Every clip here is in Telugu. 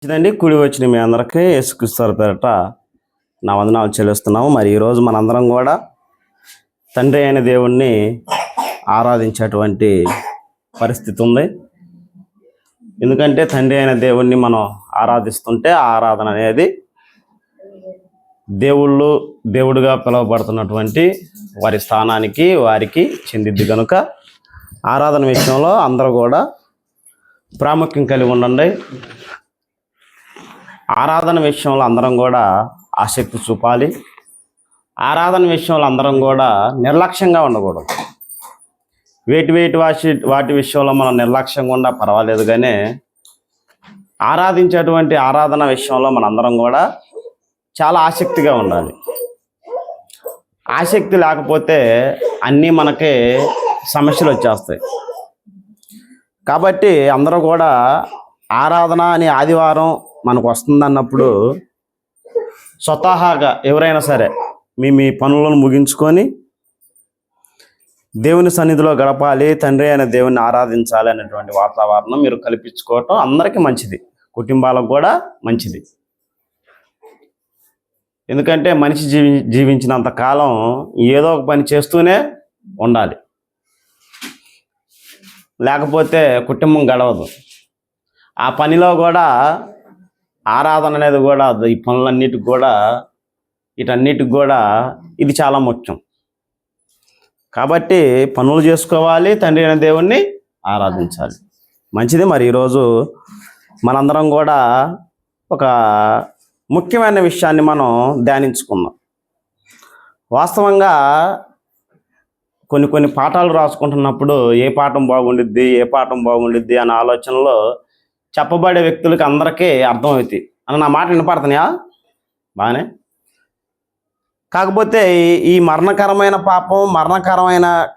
మంచిదండి. కూడి వచ్చిన మీ అందరికీ యేసుక్రీస్తు పేరట నా వందనాలు చెల్లిస్తున్నాము. మరి ఈరోజు మనందరం కూడా తండ్రి అయిన దేవుణ్ణి ఆరాధించేటువంటి పరిస్థితి ఉంది. ఎందుకంటే తండ్రి అయిన దేవుణ్ణి మనం ఆరాధిస్తుంటే ఆ ఆరాధన అనేది దేవుడుగా పిలువబడుతున్నటువంటి వారి స్థానానికి వారికి చెందిద్ది కనుక ఆరాధన విషయంలో అందరూ కూడా ప్రాముఖ్యం కలిగి ఉండండి. ఆరాధన విషయంలో అందరం కూడా ఆసక్తి చూపాలి. ఆరాధన విషయంలో అందరం కూడా నిర్లక్ష్యంగా ఉండకూడదు. వాటి విషయంలో మనం నిర్లక్ష్యంగా ఉన్నా పర్వాలేదు, కానీ ఆరాధించేటువంటి ఆరాధన విషయంలో మనందరం కూడా చాలా ఆసక్తిగా ఉండాలి. ఆసక్తి లేకపోతే అన్నీ మనకి సమస్యలు వచ్చేస్తాయి. కాబట్టి అందరూ కూడా ఆరాధన అని ఆదివారం మనకు వస్తుందన్నప్పుడు స్వతహాగా ఎవరైనా సరే మీ పనులను ముగించుకొని దేవుని సన్నిధిలో గడపాలి, తండ్రి అయిన దేవుని ఆరాధించాలి అనేటువంటి వాతావరణం మీరు కల్పించుకోవటం అందరికీ మంచిది, కుటుంబాలకు కూడా మంచిది. ఎందుకంటే మనిషి జీవించినంత కాలం ఏదో ఒక పని చేస్తూనే ఉండాలి, లేకపోతే కుటుంబం గడవదు. ఆ పనిలో కూడా ఆరాధన అనేది కూడా ఈ పనులన్నిటికి కూడా వీటన్నిటికి కూడా ఇది చాలా ముఖ్యం. కాబట్టి పనులు చేసుకోవాలి, తండ్రి అయిన దేవుణ్ణి ఆరాధించాలి. మంచిది. మరి ఈరోజు మనందరం కూడా ఒక ముఖ్యమైన విషయాన్ని మనం ధ్యానించుకుందాం. వాస్తవంగా కొన్ని పాఠాలు రాసుకుంటున్నప్పుడు ఏ పాఠం బాగుండిద్ది అనే ఆలోచనలో చెప్పబడే వ్యక్తులకి అందరికీ అర్థమవుతాయి అని నా మాట వినపడుతున్నాయా? బాగానే. కాకపోతే ఈ మరణకరమైన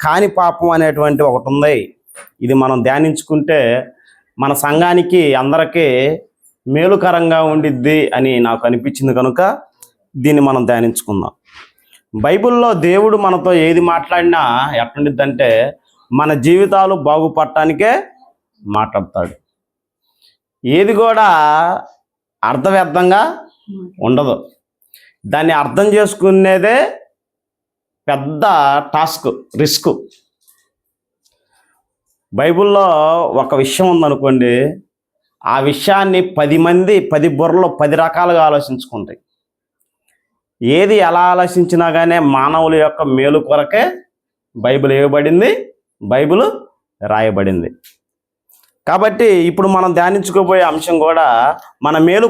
కాని పాపం అనేటువంటి ఒకటి ఉంది. ఇది మనం ధ్యానించుకుంటే మన సంఘానికి అందరికీ మేలుకరంగా ఉండిద్ది అని నాకు అనిపించింది కనుక దీన్ని మనం ధ్యానించుకుందాం. బైబిల్లో దేవుడు మనతో ఏది మాట్లాడినా ఎట్లుండిద్దంటే మన జీవితాలు బాగుపడటానికే మాట్లాడతాడు. ఏది కూడా అర్థవ్యర్థంగా ఉండదు. దాన్ని అర్థం చేసుకునేదే పెద్ద రిస్క్. బైబిల్లో ఒక విషయం ఉందనుకోండి, ఆ విషయాన్ని 10 బుర్రలు 10 రకాలుగా ఆలోచించుకుంటాయి. ఏది ఎలా ఆలోచించినా కానీ మానవుల యొక్క మేలు కొరకే బైబిల్ రాయబడింది. కాబట్టి ఇప్పుడు మనం ధ్యానించుకోబోయే అంశం కూడా మన మేలు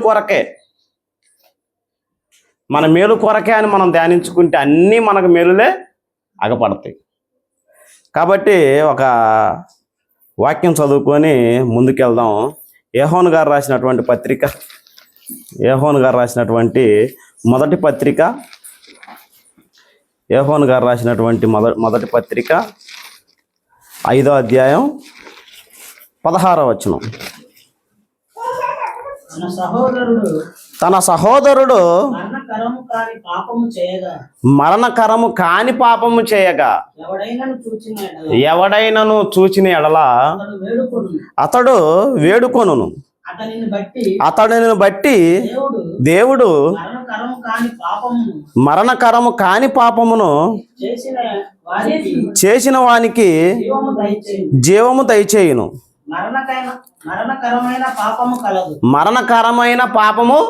కొరకే అని మనం ధ్యానించుకుంటే అన్నీ మనకు మేలులే అగపడతాయి. కాబట్టి ఒక వాక్యం చదువుకొని ముందుకెళ్దాం. యోహాను గారు రాసినటువంటి మొదటి పత్రిక 5వ అధ్యాయం 16వ వచనం. తన సహోదరుడు మరణకరము కాని పాపము చేయగా ఎవడైనను చూచిన ఎడల అతడు వేడుకొనును. అతడిని బట్టి దేవుడు మరణకరము కాని పాపమును చేసిన వానికి జీవము దయచేయును. మరణకరమైన పాపము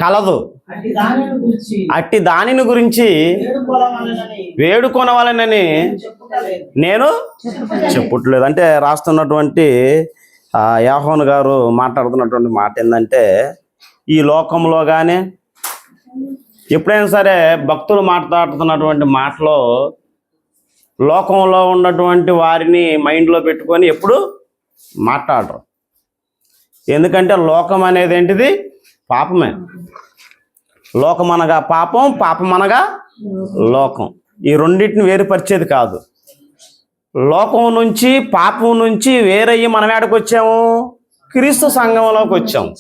కలదు. అట్టి దానిని గురించి వేడుకొనవలెనని నేను చెప్పట్లేదు. అంటే రాస్తున్నటువంటి యోహాను గారు మాట్లాడుతున్నటువంటి మాట ఏంటంటే, ఈ లోకంలో కానీ ఎప్పుడైనా సరే భక్తులు మాట్లాడుతున్నటువంటి మాటలో లోకంలో ఉన్నటువంటి వారిని మైండ్లో పెట్టుకొని ఎప్పుడు మాట్లాడరు. ఎందుకంటే లోకం అనేది ఏంటిది? పాపమే. లోకమనగా పాపం, పాపమనగా లోకం. ఈ రెండింటిని వేరుపరిచేది కాదు. లోకం నుంచి పాపం నుంచి వేరయ్యి మనం ఎక్కడికి వచ్చాము? క్రీస్తు సంఘంలోకి వచ్చాము.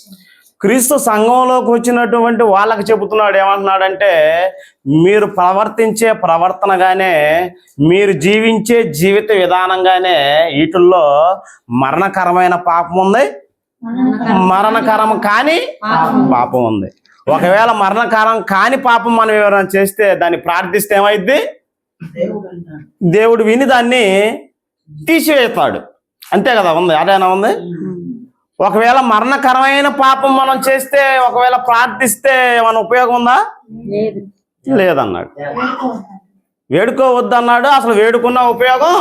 క్రీస్తు సంఘంలోకి వచ్చినటువంటి వాళ్ళకి చెబుతున్నాడు, ఏమంటున్నాడంటే మీరు ప్రవర్తించే ప్రవర్తనగానే, మీరు జీవించే జీవిత విధానంగానే వీటిల్లో మరణకరమైన పాపం ఉంది, మరణకరం కాని పాపం ఉంది. ఒకవేళ మరణకరం కాని పాపం మనం ఎవరైనా చేస్తే దాన్ని ప్రార్థిస్తే ఏమైద్ది? దేవుడు విని దాన్ని తీసివేస్తాడు. అంతే కదా, ఉంది అదేనా ఉంది. ఒకవేళ మరణకరమైన పాపం మనం చేస్తే, ఒకవేళ ప్రార్థిస్తే ఏమైనా ఉపయోగం ఉందా? లేదన్నాడు. వేడుకోవద్దన్నాడు, అసలు వేడుకున్న ఉపయోగం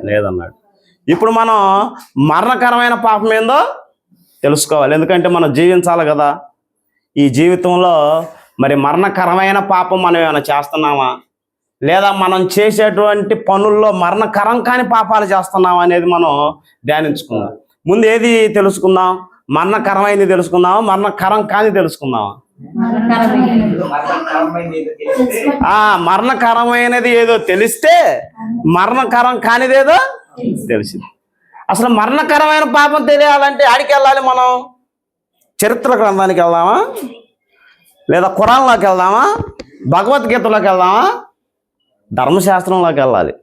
లేదన్నాడు. ఇప్పుడు మనం మరణకరమైన పాపం ఏందో తెలుసుకోవాలి. ఎందుకంటే మనం జీవించాలి కదా. ఈ జీవితంలో మరి మరణకరమైన పాపం మనం ఏమైనా చేస్తున్నామా, లేదా మనం చేసేటువంటి పనుల్లో మరణకరం కాని పాపాలు చేస్తున్నామా అనేది మనం ధ్యానించుకుందాం. ముందు ఏది తెలుసుకుందాం? మరణకరమైనది తెలుసుకుందామా, మరణకరం కాని తెలుసుకుందామా? మరణకరమైనది ఏదో తెలిస్తే మరణకరం కానిదేదో తెలిసింది. అసలు మరణకరమైన పాపం తెలియాలంటే ఆడికి వెళ్ళాలి మనం? చరిత్ర గ్రంథానికి వెళ్దామా, లేదా ఖురాన్లోకి వెళ్దామా, భగవద్గీతలోకి వెళ్దామా, ధర్మశాస్త్రంలోకి వెళ్ళాలి.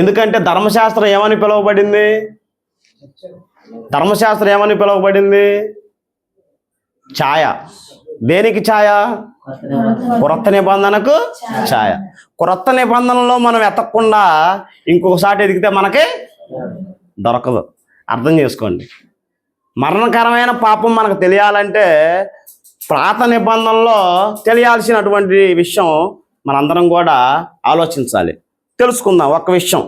ఎందుకంటే ధర్మశాస్త్రం ఏమని పిలువబడింది? ధర్మశాస్త్రం ఏమని పిలువబడింది? ఛాయ. దేనికి ఛాయ? క్రొత్త నిబంధనకు ఛాయ. క్రొత్త నిబంధనలో మనం ఎతకకుండా ఇంకొకసారి ఎదిగితే మనకి దొరకదు. అర్థం చేసుకోండి. మరణకరమైన పాపం మనకు తెలియాలంటే పాత నిబంధనలో తెలియాల్సినటువంటి విషయం మనందరం కూడా ఆలోచించాలి, తెలుసుకుందాం. ఒక్క విషయం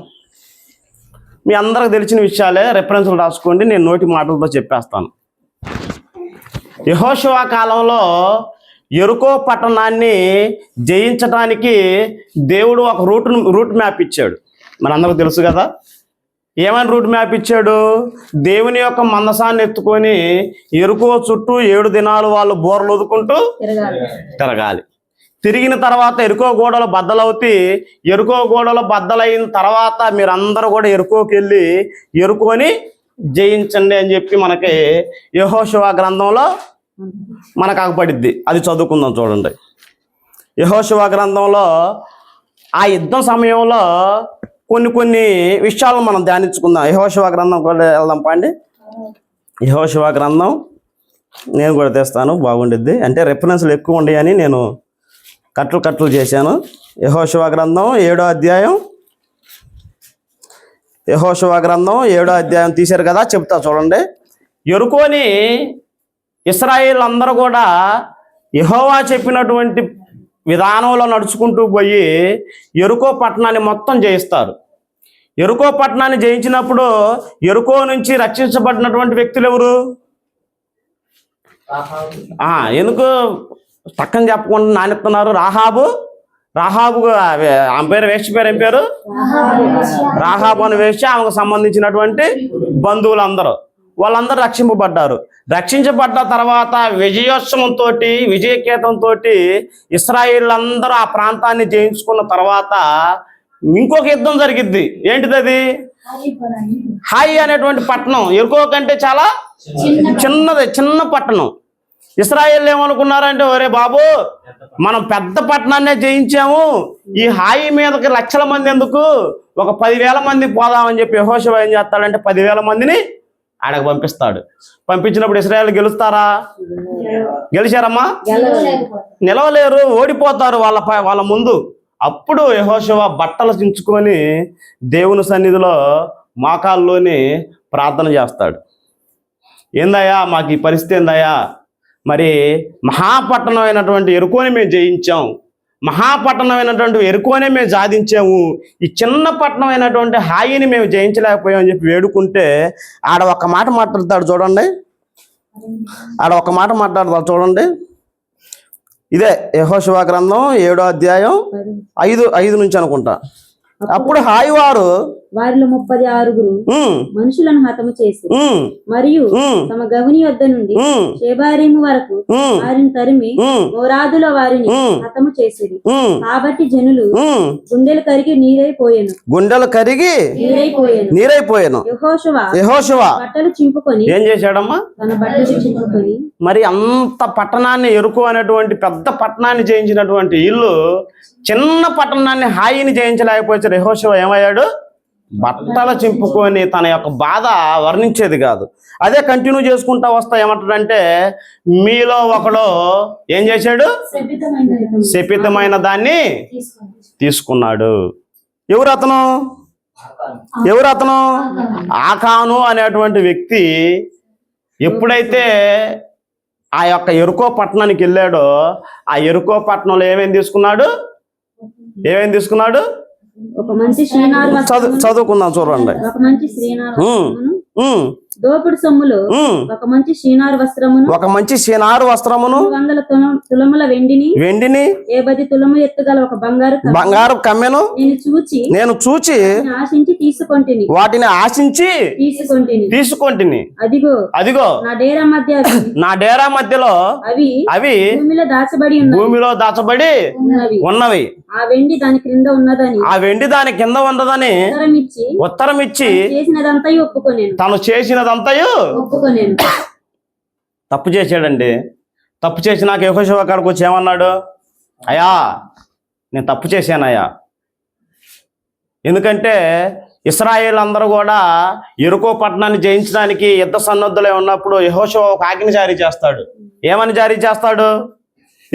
మీ అందరికి తెలిసిన విషయాలే, రెఫరెన్స్లు రాసుకోండి, నేను నోటి మాటలతో చెప్పేస్తాను. యెహోషువ కాలంలో యెరికో పట్టణాన్ని జయించడానికి దేవుడు ఒక రూట్ మ్యాప్ ఇచ్చాడు. మనందరికి తెలుసు కదా. ఏమని రూట్ మ్యాప్ ఇచ్చాడు? దేవుని యొక్క మందసాన్ని ఎత్తుకొని యెరికో చుట్టూ 7 దినాలు వాళ్ళు బోర్లు వదుకుంటూ తిరగాలి. తిరిగిన తర్వాత యెరికో గోడలు బద్దలవుతాయి. యెరికో గోడలు బద్దలైన తర్వాత మీరందరూ కూడా యెరికోకి వెళ్ళి యెరికోని జయించండి అని చెప్పి మనకి యెహోషువ గ్రంథంలో మనకు ఆగపడిద్ది. అది చదువుకుందాం చూడండి. యెహోషువ గ్రంథంలో ఆ యుద్ధం సమయంలో కొన్ని విషయాలను మనం ధ్యానించుకుందాం. యెహోషువ గ్రంథం కూడా వెళ్దాం పండి. యెహోషువ గ్రంథం నేను కూడా తెస్తాను, బాగుండిద్ది. అంటే రెఫరెన్స్లు ఎక్కువ ఉండేయని నేను కట్లు చేశాను. యెహోషువ గ్రంథం 7వ అధ్యాయం. యెహోషువ గ్రంథం 7వ అధ్యాయం తీశారు కదా, చెప్తా చూడండి. యెరికోని ఇశ్రాయేలు అందరూ కూడా యెహోవా చెప్పినటువంటి విధానంలో నడుచుకుంటూ పోయి యెరికో పట్టణాన్ని మొత్తం జయిస్తారు. యెరికో పట్టణాన్ని జయించినప్పుడు యెరికో నుంచి రక్షించబడినటువంటి వ్యక్తులు ఎవరు? ఎందుకు పక్కన చెప్పకుండా నానెత్తున్నారు? రాహాబు ఆమె పేరు వేష్య పేరు ఏం పేరు? రాహాబు అని వేష్య, ఆమెకు సంబంధించినటువంటి బంధువులందరూ వాళ్ళందరూ రక్షింపబడ్డారు. రక్షించబడ్డ తర్వాత విజయోత్సవంతో విజయకేతంతో ఇశ్రాయేళ్ళందరూ ఆ ప్రాంతాన్ని జయించుకున్న తర్వాత ఇంకొక యుద్ధం జరిగిద్ది. ఏంటిది అది? హాయి అనేటువంటి పట్టణం. యెరికో కంటే చాలా చిన్న పట్టణం. ఇశ్రాయేళ్ళు ఏమనుకున్నారంటే, ఒరే బాబు, మనం పెద్ద పట్టణాన్నే జయించాము, ఈ హాయి మీదకి లక్షల మంది ఎందుకు, ఒక 10,000 మంది పోదామని చెప్పి యెహోషువ ఏం చేస్తాడంటే 10,000 మందిని ఆడకు పంపిస్తాడు. పంపించినప్పుడు ఇశ్రాయేలు గెలుస్తారా? గెలిచారమ్మా? నిలవలేరు, ఓడిపోతారు వాళ్ళ ముందు. అప్పుడు యెహోషువ బట్టలు చించుకొని దేవుని సన్నిధిలో మోకాల్లోని ప్రార్థన చేస్తాడు. ఏందయ్యా మాకు ఈ పరిస్థితి ఏందయ్యా, మరి మహాపట్టణమైనటువంటి యెరికోని మేము జయించాం, మహాపట్టణమైనటువంటి యెరికోనే మేము సాధించాము, ఈ చిన్న పట్టణమైనటువంటి హాయిని మేము జయించలేకపోయాం అని చెప్పి వేడుకుంటే ఆడ ఒక మాట మాట్లాడతాడు చూడండి. ఇదే యెహోషువ గ్రంథం 7వ అధ్యాయం 5 నుంచి అనుకుంటా. అప్పుడు హాయి వారిలో 36 మనుషులను హతము చేసి మరియు తమ గవిని వద్ద నుండి షేబారీము వరకు వారిని తరిమి మోరాదుల వారిని హతము చేసిరి. కాబట్టి జనులు గుండెలు కరిగి నీరైపోయాను. యెహోషువ బట్టలు చింపుకొని ఏం చేశాడమ్మా? తన బట్టలు చింపుకొని. మరి అంత పట్టణాన్ని యెరికో అనేటువంటి పెద్ద పట్టణాన్ని జయించినటువంటి ఇల్లు చిన్న పట్టణాన్ని హాయిని జయించలేకపోయారు. యెహోషువ ఏమయ్యాడు? బట్టలు చింపుకొని తన యొక్క బాధ వర్ణించేది కాదు. అదే కంటిన్యూ చేసుకుంటా వస్తా ఏమంటాడంటే, మీలో ఒకడు ఏం చేశాడు? శపితమైన దాన్ని తీసుకున్నాడు. ఎవరు అతను? ఆకాను అనేటువంటి వ్యక్తి ఎప్పుడైతే ఆ యొక్క ఎరుకో పట్టణానికి వెళ్ళాడో, ఆ ఎరుకో పట్టణంలో ఏమేమి తీసుకున్నాడు? ఒక మంచి శ్రీనారు చదువుకుందాం చూడండి. ఒక మంచి శ్రీనారు దోపుడు సొమ్ములు ఒక మంచి శ్రీనారు వస్త్రమును 100 తులముల వెండిని 50 తులము ఎత్తుగల ఒక బంగారు కమ్మెను నేను చూచి వాటిని ఆశించి తీసుకొంటిని. అదిగో నా డేరా మధ్యలో అవి భూమిలో దాచబడి ఉన్నవి. ఆ వెండి దాని కింద ఉన్నదని ఉత్తరం ఇచ్చి తను చేసినదంతయు తప్పు చేశాడండి. తప్పు చేసి నాకు యెహోషువ కాడికి వచ్చి ఏమన్నాడు? అయ్యా, నేను తప్పు చేశానయ్యా. ఎందుకంటే ఇశ్రాయేలు అందరూ కూడా యెరికో పట్టణాన్ని జయించడానికి యుద్ధ సన్నద్ధులై ఉన్నప్పుడు యెహోషువ ఒక ఆజ్ఞ జారీ చేస్తాడు. ఏమని జారీ చేస్తాడు?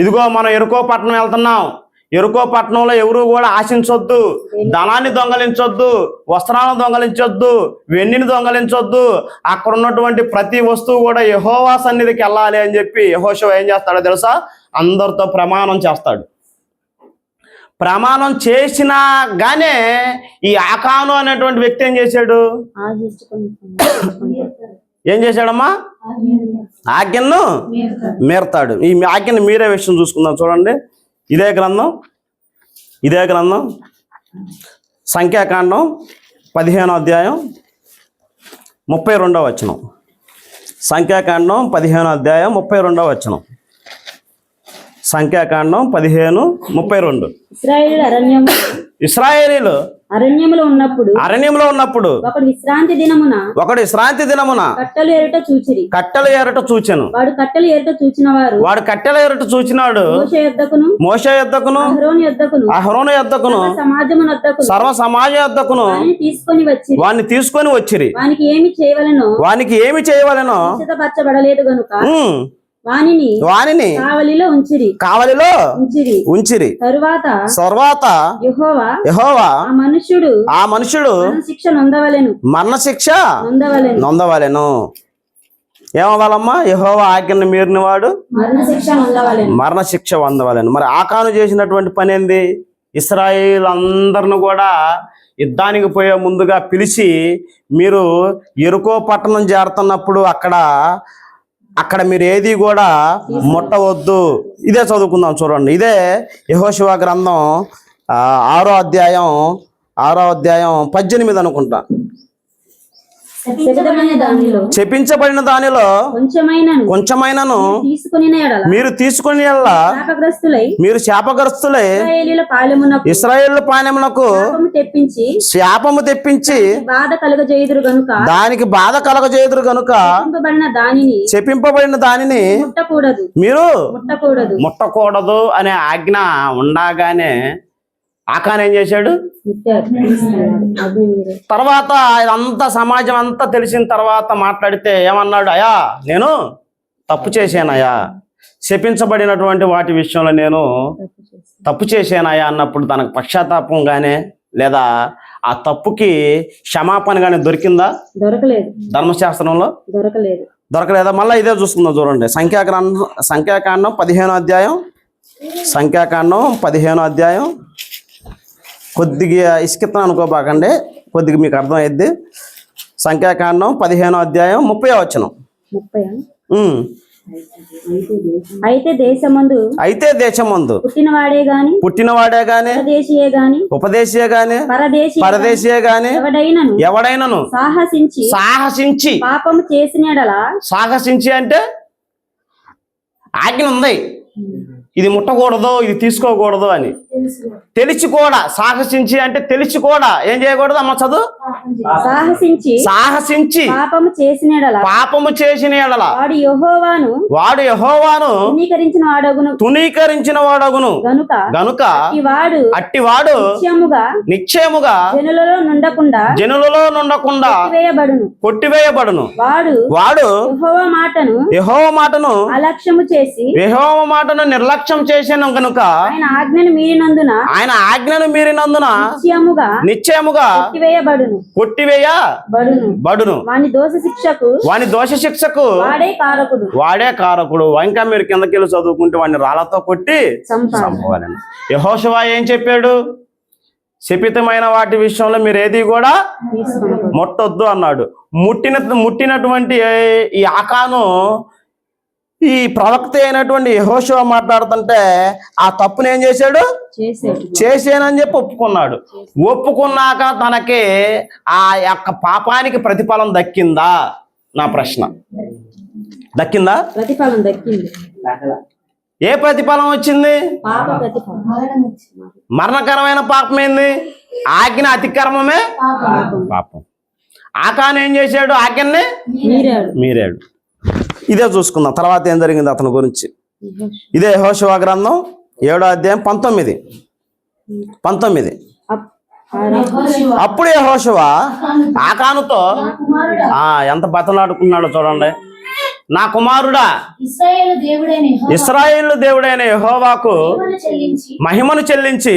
ఇదిగో మనం యెరికో పట్టణం వెళ్తున్నాం. యెరికో పట్టణంలో ఎవరు కూడా ఆశించొద్దు, ధనాన్ని దొంగలించొద్దు, వస్త్రాలను దొంగలించొద్దు, వెండిని దొంగలించొద్దు. అక్కడ ఉన్నటువంటి ప్రతి వస్తువు కూడా యెహోవా సన్నిధికి వెళ్ళాలి అని చెప్పి యెహోషువ ఏం చేస్తాడో తెలుసా? అందరితో ప్రమాణం చేస్తాడు. ప్రమాణం చేసినా గానే ఈ ఆకాను అనేటువంటి వ్యక్తి ఏం చేశాడు? ఏం చేశాడమ్మా? ఆజ్ఞను మీరతాడు. ఈ ఆజ్ఞను మీరే విషయం చూసుకుందాం చూడండి. ఇదే గ్రంథం సంఖ్యాకాండం 15వ అధ్యాయం 32వ వచనం. సంఖ్యాకాండం 15వ అధ్యాయం 32వ వచనం. సంఖ్యాకాండం 15:32. ఇశ్రాయేలీలు అరణ్యములో ఉన్నప్పుడు ఒకడు విశ్రాంతి దినమున కట్టెలు ఏరట చూచెను. వాడు కట్టెలు ఏరట చూచినాడు. మోషే యొద్దకును అహరోను యొద్దకును సర్వ సమాజం యొద్దకును వాణ్ణి తీసుకొని వచ్చిరి. వానికి ఏమి చేయవలెనో సిద్ధపరచబడలేదు గనుక వానిని కావలిలో ఉంచిరి. తరువాత యెహోవా ఆ మనుషుడు మరణశిక్ష నొందవలెను. ఏమవ్వాలమ్మా? యెహోవా ఆజ్ఞను మీరిన వాడు మరణశిక్ష పొందవలెను. మరి ఆకాను చేసినటువంటి పని ఏంది? ఇశ్రాయేలు అందరిని కూడా యుద్ధానికి పోయే ముందుగా పిలిచి, మీరు యెరికో పట్టణం చేరుతున్నప్పుడు అక్కడ మీరు ఏది కూడా ముట్టవద్దు. ఇదే చదువుకుందాం చూడండి. ఇదే యెహోషువ గ్రంథం 6వ అధ్యాయం 18 అనుకుంటా. చెప్పించబడిన దానిలో కొంచెమైనను మీరు తీసుకుని మీరు శాపగ్రస్తులై ఇశ్రాయేలు పాలెమునకు శాపము తెప్పించి దానికి బాధ కలగజేయుదురు గనుక చెప్పింపబడిన దానిని మీరు ముట్టకూడదు అనే ఆజ్ఞ ఉండగానే ఆకాను ఏం చేశాడు? తర్వాత ఇదంతా సమాజం అంతా తెలిసిన తర్వాత మాట్లాడితే ఏమన్నాడు? అయ్యా, నేను తప్పు చేశానయ్యా, శపించబడినటువంటి వాటి విషయంలో నేను తప్పు చేశానయ్యా అన్నప్పుడు తనకు పశ్చాత్తాపం గానే లేదా ఆ తప్పుకి క్షమాపణ గానే దొరికిందా? దొరకలేదు. ధర్మశాస్త్రంలో దొరకలేదా? మళ్ళీ ఇదే చూస్తుందా చూడండి. సంఖ్యాకాండం 15వ అధ్యాయం. సంఖ్యాకాండం 15వ అధ్యాయం. కొద్దిగా ఇసుకిత్తాను అనుకోబాకండి, కొద్దిగా మీకు అర్థమైద్ది. సంఖ్యాకాండం 15వ అధ్యాయం 30వ వచనం. అయితే దేశమందు పుట్టినవాడే గాని ఉపదేశియే గాని పరదేశియే గాని ఎవడైనను సాహసించి పాపము చేసిన సాహసించి అంటే ఆజ్ఞ ఉంది. ఇది ముట్టకూడదు, ఇది తీసుకోకూడదు అని తెలిసి కూడా సాహసించి, అంటే తెలిసి కూడా ఏం చేయకూడదు అమ్మ చదువు, సాహసించి పాపము చేసిన ఎడల వాడు యెహోవాను తునీకరించిన వాడగును గనుక అట్టివాడు నిశ్చయముగా జనులలో నుండకుండా కొట్టివేయబడును. వాడు యెహోవా మాటను నిర్లక్ష్యం చేశాను కనుక ఆయన ఆజ్ఞను మీరినందున నిశ్చయముగా కొట్టివేయబడును. వాని దోష శిక్షకు వాడే కారకుడు. ఇంకా మీరు కిందకెళ్ళి చదువుకుంటే వాడిని రాళ్లతో కొట్టి చంపవాలని. యెహోషువ ఏం చెప్పాడు? శపితమైన వాటి విషయంలో మీరు ఏది కూడా ముట్టొద్దు అన్నాడు. ముట్టినటువంటి ఈ ఆకాను ఈ ప్రవక్త అయినటువంటి యెహోషువ మాట్లాడుతుంటే ఆ తప్పును ఏం చేశాడు? చేశానని చెప్పి ఒప్పుకున్నాడు. ఒప్పుకున్నాక తనకి ఆ యొక్క పాపానికి ప్రతిఫలం దక్కిందా? నా ప్రశ్న. దక్కిందా? ప్రతిఫలం దక్కింది. ఏ ప్రతిఫలం వచ్చింది? మరణకరమైన పాపం ఏంది? ఆజ్ఞ అతిక్రమమే పాపం. ఆకాను ఏం చేశాడు? ఆజ్ఞని మీరాడు. ఇదే చూసుకుందాం తర్వాత ఏం జరిగింది అతని గురించి. ఇదే యెహోషువ గ్రంథం 7వ అధ్యాయం 19. అప్పుడు యెహోషువ ఆకానుతో ఎంత బతలాడుకున్నాడో చూడండి. నా కుమారుడా, ఇశ్రాయేలు దేవుడైన యెహోవాకు మహిమను చెల్లించి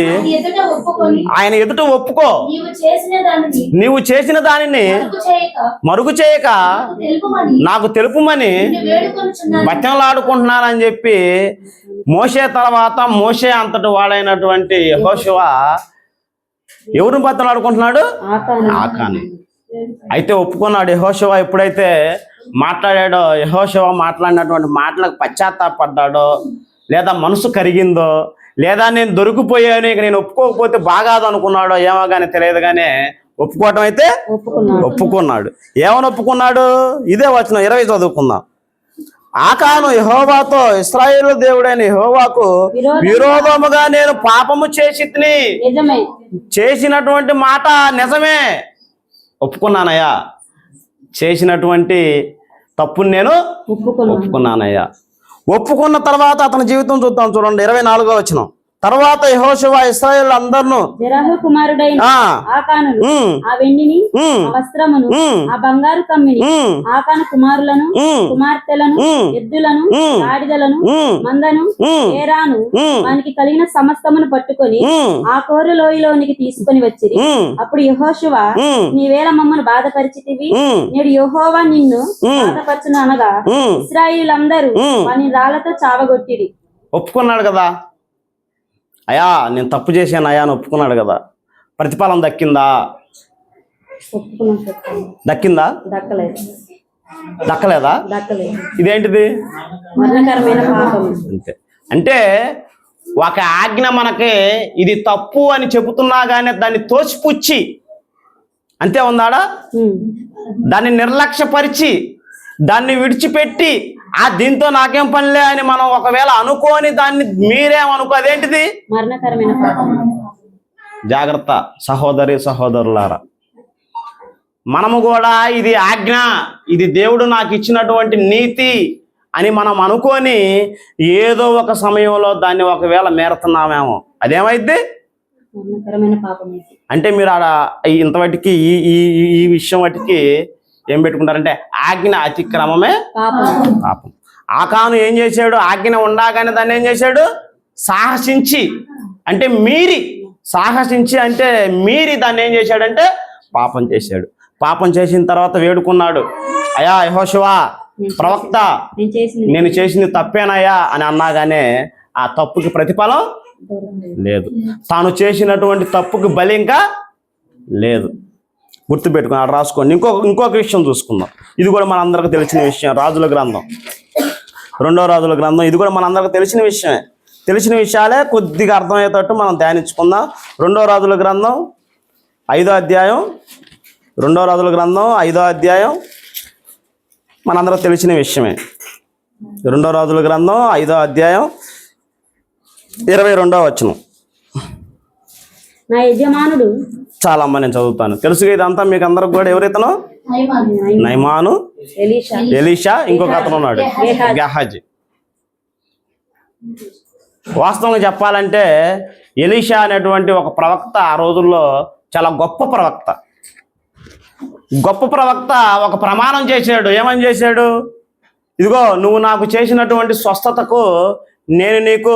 ఆయన ఎదుట ఒప్పుకో. నీవు చేసిన దానిని మరుగు చేయక నాకు తెలుపుమని బతిమలాడుకుంటున్నానని చెప్పి మోషే తర్వాత మోషే అంతటి వాడైనటువంటి యెహోషువ ఎవరిని బతిమలాడుకుంటున్నాడు? ఆకాను. అయితే ఒప్పుకున్నాడు. యెహోషువ ఎప్పుడైతే మాట్లాడాడో, యెహోషువ మాట్లాడినటువంటి మాటలకు పశ్చాత్తాపడ్డాడో, లేదా మనసు కరిగిందో, లేదా నేను దొరికిపోయాను ఇక నేను ఒప్పుకోకపోతే బాగాదు అనుకున్నాడో ఏమో కానీ తెలియదు, కానీ ఒప్పుకోవటం అయితే ఒప్పుకున్నాడు. ఏమని ఒప్పుకున్నాడు? ఇదే వచనం 20 చదువుకుందాం. ఆకాను యెహోవాతో, ఇశ్రాయేలు దేవుడైన యెహోవాకు విరోధముగా నేను పాపము చేసినటువంటి మాట నిజమే, ఒప్పుకున్నానయ్యా. చేసినటువంటి తప్పుని నేను ఒప్పుకున్నానయ్యా. ఒప్పుకున్న తర్వాత అతని జీవితం చూద్దాం. చూడండి 24వ వచనం. తర్వాత యెహోషువ ఇశ్రాయేలు అందరును కుమారుడైన ఆకానును ఆ వెండిని, వస్త్రమును, ఆ బంగారు కమ్మిని, ఆకాను కుమారులను, కుమార్తెలను, ఎద్దులను, గాడిదలను, మందను, ఏరాను, వానికి కలిగిన సమస్తమును పట్టుకొని ఆ కోరు లోయలోనికి తీసుకొని వచ్చిరి. అప్పుడు యెహోషువ, నీవేళ మమ్మను బాధపరిచితివి, నేడు యెహోవా నిన్ను బాధపరచును అనగా ఇశ్రాయేలులందరూ వాని రాళ్లతో చావగొట్టిరి. ఒప్పుకున్నాడు కదా, అయ్యా నేను తప్పు చేశాను అయ్యా అని ఒప్పుకున్నాడు కదా. ప్రతిఫలం దక్కిందా? దక్కిందా? దక్కలేదా? ఇదేంటిది? అంతే. అంటే ఒక ఆజ్ఞ మనకి ఇది తప్పు అని చెబుతున్నా కానీ దాన్ని తోసిపుచ్చి, అంతే ఉందాడా, దాన్ని నిర్లక్ష్యపరిచి దాన్ని విడిచిపెట్టి దీంతో నాకేం పనిలే అని మనం ఒకవేళ అనుకోని దాన్ని మీరేమనుకో, అదేంటిది? మరణకరమైన పాపం. జాగ్రత్త సహోదరి సహోదరులారా, మనము కూడా ఇది ఆజ్ఞ, ఇది దేవుడు నాకు ఇచ్చినటువంటి నీతి అని మనం అనుకొని ఏదో ఒక సమయంలో దాన్ని ఒకవేళ మేరుతున్నామేమో, అదేమైద్ది? మరణకరమైన పాపం. అంటే మీరు ఆడ ఇంతవాటికి ఈ విషయం వాటికి ఏం పెట్టుకుంటారంటే ఆజ్ఞ అతిక్రమమే పాపం. ఆకాను ఏం చేశాడు? ఆజ్ఞ ఉండగానే దాన్ని ఏం చేశాడు? సాహసించి, అంటే మీరి, సాహసించి అంటే మీరి దాన్ని ఏం చేశాడంటే పాపం చేశాడు. పాపం చేసిన తర్వాత వేడుకున్నాడు, అయ్యా యెహోషువ ప్రవక్త, నేను చేసింది తప్పేనయ్యా అని అన్నాగానే ఆ తప్పుకి ప్రతిఫలం లేదు. తాను చేసినటువంటి తప్పుకి బలి ఇంకా లేదు. గుర్తుపెట్టుకుని ఆడ రాసుకోండి. ఇంకొక విషయం చూసుకుందాం. ఇది కూడా మనందరికి తెలిసిన విషయం. రాజుల గ్రంథం 2వ రాజుల గ్రంథం, ఇది కూడా మనందరికి తెలిసిన విషయమే. తెలిసిన విషయాలే కొద్దిగా అర్థమయ్యేటట్టు మనం ధ్యానించుకుందాం. 2వ రాజుల గ్రంథం 5వ అధ్యాయం, 2వ రాజుల గ్రంథం 5వ అధ్యాయం మనందరికి తెలిసిన విషయమే. 2వ రాజుల గ్రంథం 5వ అధ్యాయం 22వ వచనం. నా యజమానుడు చాలా అమ్మ నేను చదువుతాను. తెలుసుగా ఇదంతా మీకు అందరికి కూడా. ఎవరైతేనో నయమాను, ఎలీషా, ఎలీషా, ఇంకొక అతను ఉన్నాడు గెహాజీ. వాస్తవంగా చెప్పాలంటే ఎలీషా అనేటువంటి ఒక ప్రవక్త ఆ రోజుల్లో చాలా గొప్ప ప్రవక్త. గొప్ప ప్రవక్త ఒక ప్రమాణం చేశాడు. ఏమని చేశాడు? ఇదిగో నువ్వు నాకు చేసినటువంటి స్వస్థతకు నేను నీకు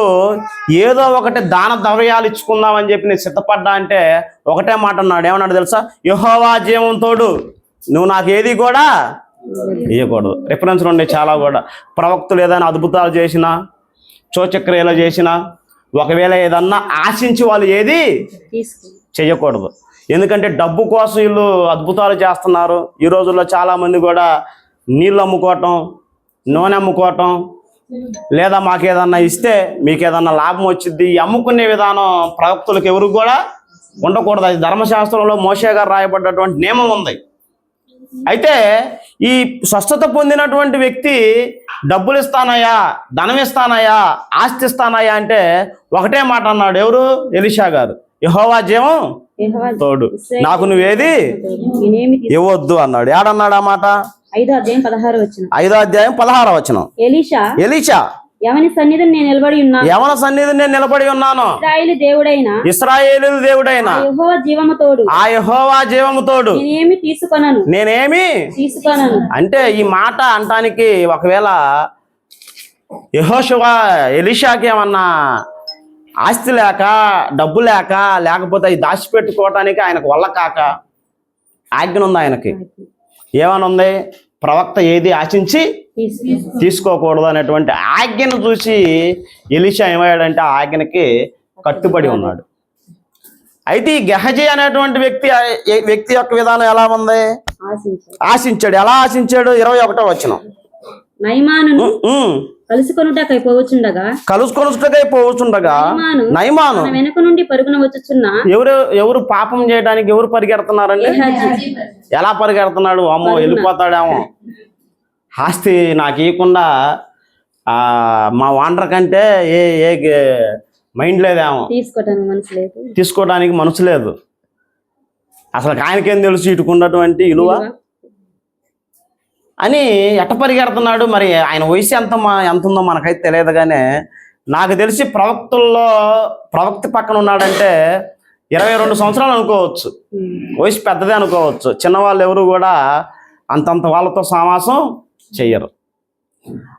ఏదో ఒకటి దాన ద్రవ్యాలు ఇచ్చుకుందామని చెప్పి నేను సిద్ధపడ్డా అంటే ఒకటే మాట అన్నాడు. ఏమన్నాడు తెలుసా? యెహోవా జీవం తోడు నువ్వు నాకు ఏది కూడా ఇవ్వకూడదు. రిఫరెన్స్ ఉండే చాలా కూడా. ప్రవక్తులు ఏదైనా అద్భుతాలు చేసినా, సూచక్రియలు చేసినా, ఒకవేళ ఏదన్నా ఆశించి వాళ్ళు ఏది చెయ్యకూడదు. ఎందుకంటే డబ్బు కోసం వీళ్ళు అద్భుతాలు చేస్తున్నారు. ఈ రోజుల్లో చాలామంది కూడా నీళ్ళు అమ్ముకోవటం, నూనె అమ్ముకోవటం, లేదా మాకేదన్నా ఇస్తే మీకు ఏదన్నా లాభం వచ్చింది అమ్ముకునే విధానం ప్రవక్తులకు ఎవరికి కూడా ఉండకూడదు. అది ధర్మశాస్త్రంలో మోషే గారు రాయబడ్డటువంటి నియమం ఉంది. అయితే ఈ స్వస్థత పొందినటువంటి వ్యక్తి డబ్బులు ఇస్తానయ్యా, ధనం ఇస్తానయ్యా, ఆస్తి ఇస్తానయ్యా అంటే ఒకటే మాట అన్నాడు. ఎవరు? ఎలీషా గారు. యెహోవా జీవం తోడు నాకు నువ్వేది ఇవ్వద్దు అన్నాడు. ఏడన్నాడు ఆ మాట? 5వ అధ్యాయం 16వ వచనం. 5వ అధ్యాయం 16వ వచనం. ఎలీషా యెహోవా సన్నిధిని నేను నిలబడి ఉన్నాను. యెహోవా సన్నిధిని నేను నిలబడి ఉన్నాను. ఇశ్రాయేలు దేవుడైన యెహోవా జీవము తోడు ఆ యెహోవా జీవము తోడు నేనేమి తీసుకొనను. అంటే ఈ మాట అంటానికి ఒకవేళ యెహోషువ ఎలీషాకి ఏమన్నా ఆస్తి లేక, డబ్బు లేక, లేకపోతే అవి దాచిపెట్టుకోవటానికి ఆయనకు వల్ల కాక ఆజ్ఞ ఉంది ఆయనకి. ఏమని ఉంది? ప్రవక్త ఏది ఆశించి తీసుకోకూడదు అనేటువంటి ఆజ్ఞను చూసి ఎలీషా ఏమయ్యాడంటే ఆ ఆజ్ఞకి కట్టుబడి ఉన్నాడు. అయితే ఈ గెహజీ అనేటువంటి వ్యక్తి యొక్క విధానం ఎలా ఉంది? ఆశించాడు. ఎలా ఆశించాడు? 21వ వచనం. నయమానును కలుసుకొనుటకై పోవచుండగా నయమాను వెనుక నుండి పరుగున వచ్చుచున్న ఎవరు పాపం చేయడానికి ఎవరు పరిగెడుతున్నారండి? ఎలా పరిగెడుతున్నాడు? అమ్మో వెళ్ళిపోతాడేమో, ఆస్తి నాకు ఇవ్వకుండా మా వాండర్ కంటే ఏ మైండ్ లేదేమో, తీసుకోవడానికి మనసు లేదు. అసలు ఆయనకేం తెలుసు ఇటుకున్నటువంటి విలువ అని ఎట్ట పరిగెడుతున్నాడు. మరి ఆయన వయసు ఎంత ఉందో మనకైతే తెలియదు. కానీ నాకు తెలిసి ప్రవక్త పక్కన ఉన్నాడంటే 22 సంవత్సరాలు అనుకోవచ్చు. వయసు పెద్దదే అనుకోవచ్చు. చిన్నవాళ్ళు ఎవరు కూడా అంతంత వాళ్ళతో సమాసం చెయ్యరు.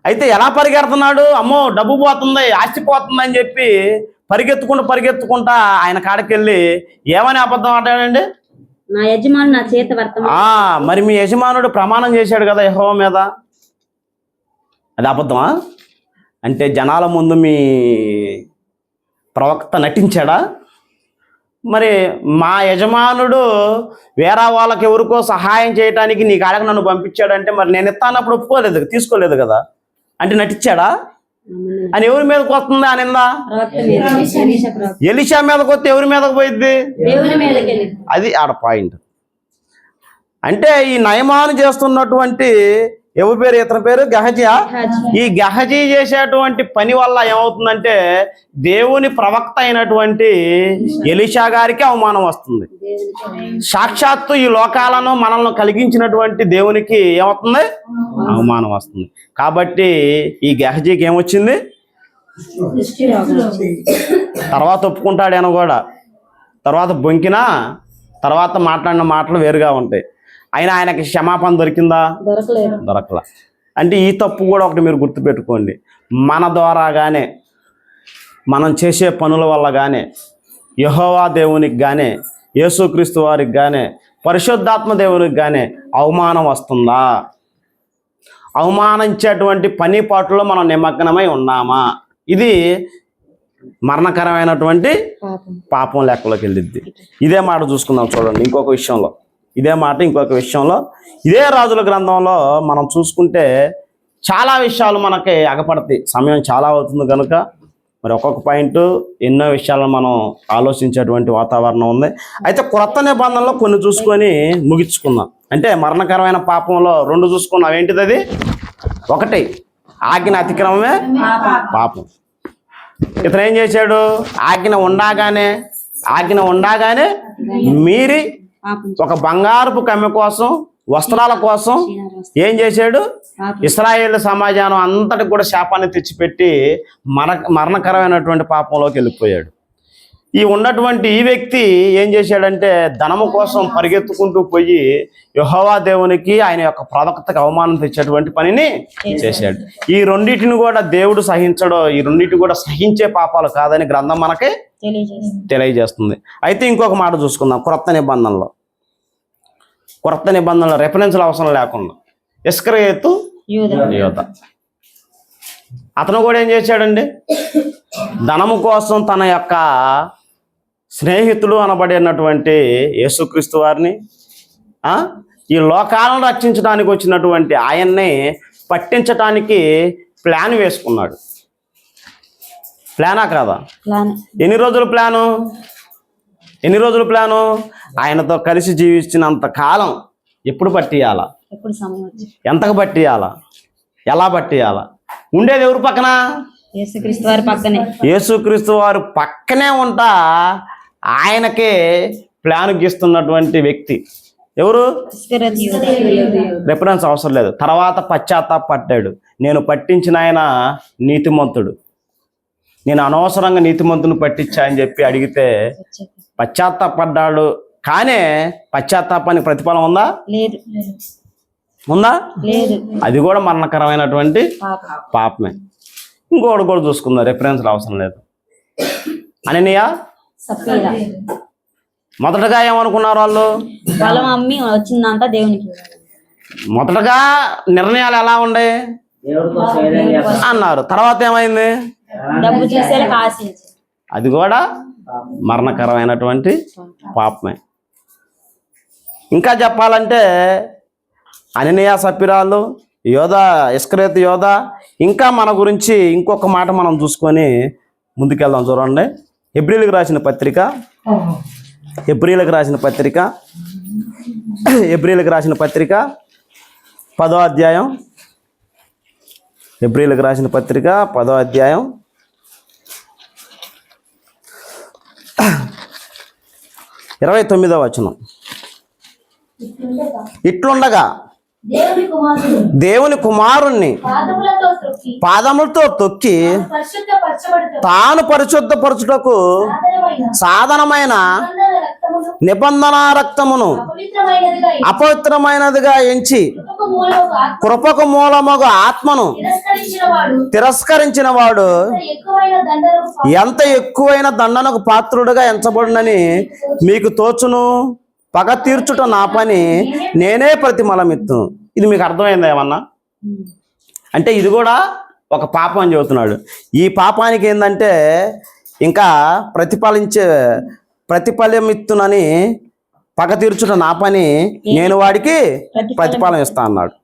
అయితే ఎలా పరిగెడుతున్నాడు? అమ్మో డబ్బు పోతుంది, ఆస్తి పోతుంది అని చెప్పి పరిగెత్తుకుంటా ఆయన కాడికి వెళ్ళి ఏమని అబద్ధం ఆడాడండి? నా యజమానుడు నా చేత మరి మీ యజమానుడు ప్రమాణం చేశాడు కదా యెహోవా మీద, అది అబద్ధమా? అంటే జనాల ముందు మీ ప్రవక్త నటించాడా? మరి మా యజమానుడు వేరే వాళ్ళకి ఎవరికో సహాయం చేయడానికి నీ కాడకు నన్ను పంపించాడంటే మరి నేను ఇస్తానప్పుడు ఒప్పుకోలేదు, తీసుకోలేదు కదా, అంటే నటించాడా అని ఎవరి మీదకి వస్తుంది ఆ నింద? ఎలీషా మీదకి వస్తే ఎవరి మీదకి పోయిద్ది? అది ఆడ పాయింట్. అంటే ఈ నయమాను చేస్తున్నటువంటి ఎవరి పేరు? ఇతని పేరు గెహజీ. ఈ గెహజీ చేసేటువంటి పని వల్ల ఏమవుతుందంటే దేవుని ప్రవక్త అయినటువంటి ఎలీషా గారికి అవమానం వస్తుంది. సాక్షాత్తు ఈ లోకాలను మనల్ని కలిగించినటువంటి దేవునికి ఏమవుతుంది? అవమానం వస్తుంది. కాబట్టి ఈ గెహజీకి ఏమొచ్చింది? తర్వాత ఒప్పుకుంటాడేనో కూడా, తర్వాత బొంకినా తర్వాత మాట్లాడిన మాటలు వేరుగా ఉంటాయి. అయినా ఆయనకి క్షమాపణ దొరికిందా? దొరకలా. అంటే ఈ తప్పు కూడా ఒకటి మీరు గుర్తుపెట్టుకోండి. మన ద్వారా కానీ మనం చేసే పనుల వల్ల కానీ యెహోవా దేవునికి కానీ యేసుక్రీస్తు వారికి కానీ పరిశుద్ధాత్మ దేవునికి కానీ అవమానం వస్తుందా? అవమానించేటువంటి పని పాటల్లో మనం నిమగ్నమై ఉన్నామా? ఇది మరణకరమైనటువంటి పాపం లెక్కలోకి వెళ్ళిద్ది. ఇదే మాట చూసుకుందాం చూడండి. ఇంకొక విషయంలో ఇదే రాజుల గ్రంథంలో మనం చూసుకుంటే చాలా విషయాలు మనకి అగపడతాయి. సమయం చాలా అవుతుంది కనుక మరి ఒక్కొక్క పాయింట్ ఎన్నో విషయాలను మనం ఆలోచించేటువంటి వాతావరణం ఉంది. అయితే క్రొత్త నిబంధనలో కొన్ని చూసుకొని ముగించుకుందాం. అంటే మరణకరమైన పాపంలో 2 చూసుకున్నాం. ఏంటిది అది? 1 ఆజ్ఞ అతిక్రమమే పాపం. ఇతను ఏం చేశాడు? ఆజ్ఞ ఉండగానే మీరి ఒక బంగారపు కమ్మె కోసం, వస్త్రాల కోసం ఏం చేశాడు? ఇశ్రాయేలు సమాజానం అంతటికి కూడా శాపాన్ని తెచ్చిపెట్టి మరణకరమైనటువంటి పాపంలోకి వెళ్ళిపోయాడు. ఈ వ్యక్తి ఏం చేశాడంటే ధనము కోసం పరిగెత్తుకుంటూ పోయి యెహోవా దేవునికి, ఆయన యొక్క ప్రవక్తకు అవమానం తెచ్చేటువంటి పనిని చేశాడు. ఈ రెండింటిని కూడా దేవుడు సహించడు. ఈ రెండింటి కూడా సహించే పాపాలు కాదని గ్రంథం మనకి తెలియజేస్తుంది. అయితే ఇంకొక మాట చూసుకుందాం. క్రొత్త నిబంధనలో రెఫరెన్స్లు అవసరం లేకుండా ఇస్కరియోతు యోధ, అతను కూడా ఏం చేశాడండి? ధనము కోసం తన యొక్క స్నేహితుడు అనబడినటువంటి యేసుక్రీస్తు వారిని, ఈ లోకాలను రక్షించడానికి వచ్చినటువంటి ఆయన్ని పట్టించటానికి ప్లాన్ వేసుకున్నాడు. ప్లానా కాదా? ఎన్ని రోజుల ప్లాను? ఆయనతో కలిసి జీవించినంత కాలం ఎప్పుడు పట్టియాలా? ఎంతకు పట్టియాలా? ఎలా పట్టియాలా? ఉండేది ఎవరు పక్కన? యేసుక్రీస్తు వారు పక్కనే ఉంటా ఆయనకే ప్లాన్ గీస్తున్నటువంటి వ్యక్తి ఎవరు? రెఫరెన్స్ అవసరం లేదు. తర్వాత పశ్చాత్తాపడ్డాడు. నేను పట్టించిన ఆయన నీతిమంతుడు, నేను అనవసరంగా నీతిమంతుని పట్టించా అని చెప్పి అడిగితే పశ్చాత్తాపడ్డాడు. కానీ పశ్చాత్తాపానికి ప్రతిఫలం ఉందా? ఉందా? అది కూడా మరణకరమైనటువంటి పాపమే. ఇంకోటి కూడా చూసుకుందాం, రెఫరెన్స్ అవసరం లేదు. అననీయ మొదటగా ఏమనుకున్నారు వాళ్ళు? వచ్చిందంట దేవునికి. మొదటగా నిర్ణయాలు ఎలా ఉండే అన్నారు. తర్వాత ఏమైంది? అది కూడా మరణకరమైనటువంటి పాపమే. ఇంకా చెప్పాలంటే అననీయ, సప్పిరాలు, ఇస్కరియోతు యోధ. ఇంకా మన గురించి ఇంకొక మాట మనం చూసుకొని ముందుకెళ్దాం. చూడండి, హెబ్రీలకు రాసిన పత్రిక 10వ అధ్యాయం. హెబ్రీలకు రాసిన పత్రిక 10వ అధ్యాయం 29వ వచనం. ఇట్లుండగా దేవుని కుమారుణ్ణి పాదములతో తొక్కి తాను పరిశుద్ధపరచుటకు సాధనమైన నిబంధన రక్తమును అపవిత్రమైనదిగా ఎంచి కృపకు మూలమగు ఆత్మను తిరస్కరించిన వాడు ఎంత ఎక్కువైన దండనకు పాత్రుడుగా ఎంచబడునని మీకు తోచును. పగ తీర్చుట నా పని, నేనే ప్రతిఫలమిత్తును. ఇది మీకు అర్థమైందా ఏమన్నా? అంటే ఇది కూడా ఒక పాపం అని చెబుతున్నాడు. ఈ పాపానికి ఏంటంటే ఇంకా ప్రతిఫలమిత్తునని, పగ తీర్చుట నా పని, నేను వాడికి ప్రతిఫలం ఇస్తా అన్నాడు.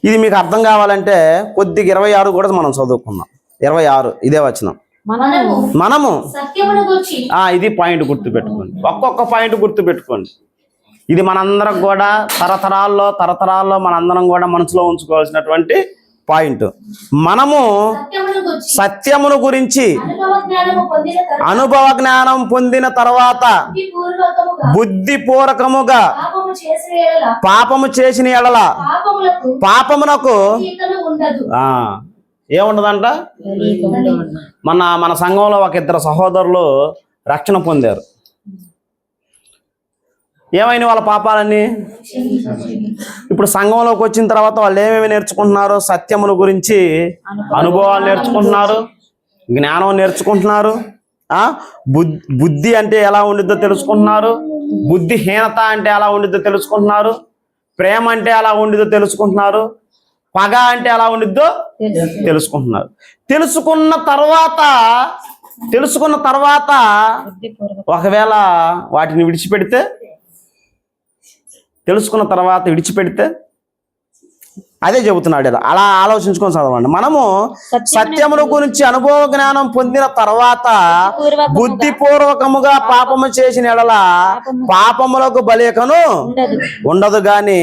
ఇది మీకు అర్థం కావాలంటే కొద్దిగా 26 కూడా మనం చదువుకుందాం. 26 ఇదే వచనం. మనము ఇది పాయింట్ గుర్తుపెట్టుకోండి. ఒక్కొక్క పాయింట్ గుర్తుపెట్టుకోండి. ఇది మనందరం కూడా తరతరాల్లో మనందరం కూడా మనసులో ఉంచుకోవాల్సినటువంటి పాయింట్. మనము సత్యమును గురించి అనుభవ జ్ఞానం పొందిన తర్వాత బుద్ధిపూర్వకముగా పాపము చేసిన ఎడల పాపమునకు ఏముండదంట? మన సంఘంలో ఒక 2 సహోదరులు రక్షణ పొందారు. ఏమైనా వాళ్ళ పాపాలన్నీ ఇప్పుడు సంఘంలోకి వచ్చిన తర్వాత వాళ్ళు ఏమేమి నేర్చుకుంటున్నారు? సత్యమును గురించి అనుభవాలు నేర్చుకుంటున్నారు, జ్ఞానం నేర్చుకుంటున్నారు, బుద్ధి అంటే ఎలా ఉండిద్దో తెలుసుకుంటున్నారు, బుద్ధిహీనత అంటే ఎలా ఉండిద్దో తెలుసుకుంటున్నారు, ప్రేమ అంటే ఎలా ఉండిద్దో తెలుసుకుంటున్నారు, పగ అంటే ఎలా ఉండిద్దో తెలుసుకుంటున్నారు. తెలుసుకున్న తర్వాత ఒకవేళ వాటిని విడిచిపెడితే అదే చెబుతున్నాడు. అలా ఆలోచించుకొని చదవండి. మనము సత్యముల గురించి అనుభవ జ్ఞానం పొందిన తర్వాత బుద్ధిపూర్వకముగా పాపము చేసిన ఎడల పాపములకు బలికను ఉండదు గాని